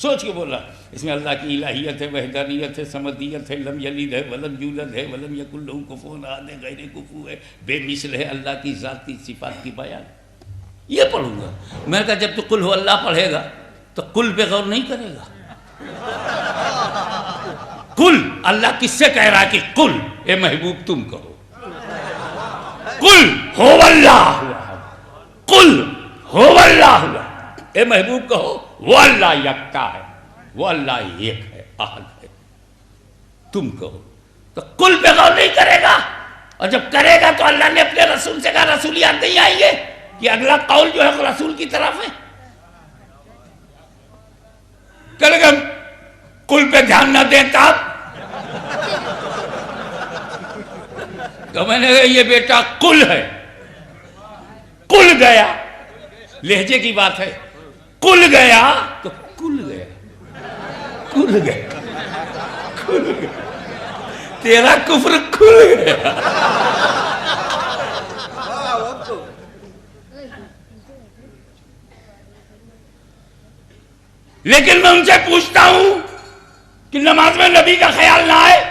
سوچ کے بولا. اس میں اللہ کی الہیت ہے، وحدانیت ہے، سمدیت ہے، لم یلد ہے ولم یولد ہے ولم یکن له کفوا احد ہے، غیر کفو ہے، بے مثل ہے، اللہ کی ذاتی صفات کی بیان. یہ پڑھوں گا. میں نے کہا جب تو قل ہو اللہ پڑھے گا تو قل پہ غور نہیں کرے گا. قل اللہ کس سے کہہ رہا ہے کہ قل اے محبوب تم کہو. قل ہو اللہ، قل ہو اللہ، اے محبوب کہو وہ اللہ یکتا ہے، وہ اللہ ایک ہے، احد ہے. تم کہو. تو قل پہ غور نہیں کرے گا. اور جب کرے گا تو اللہ نے اپنے رسول سے کہا رسول یاد نہیں آئیں گے کہ اگلا قول جو ہے رسول کی طرف ہے. کہ ہم قل پہ دھیان نہ دیں تب تو میں نے کہا یہ بیٹا قل ہے. قل گیا لہجے کی بات ہے. قل گیا تو قل گیا، قل گیا، قل گیا. تیرا کفر کھل گیا. لیکن میں ان سے پوچھتا ہوں کہ نماز میں نبی کا خیال نہ آئے.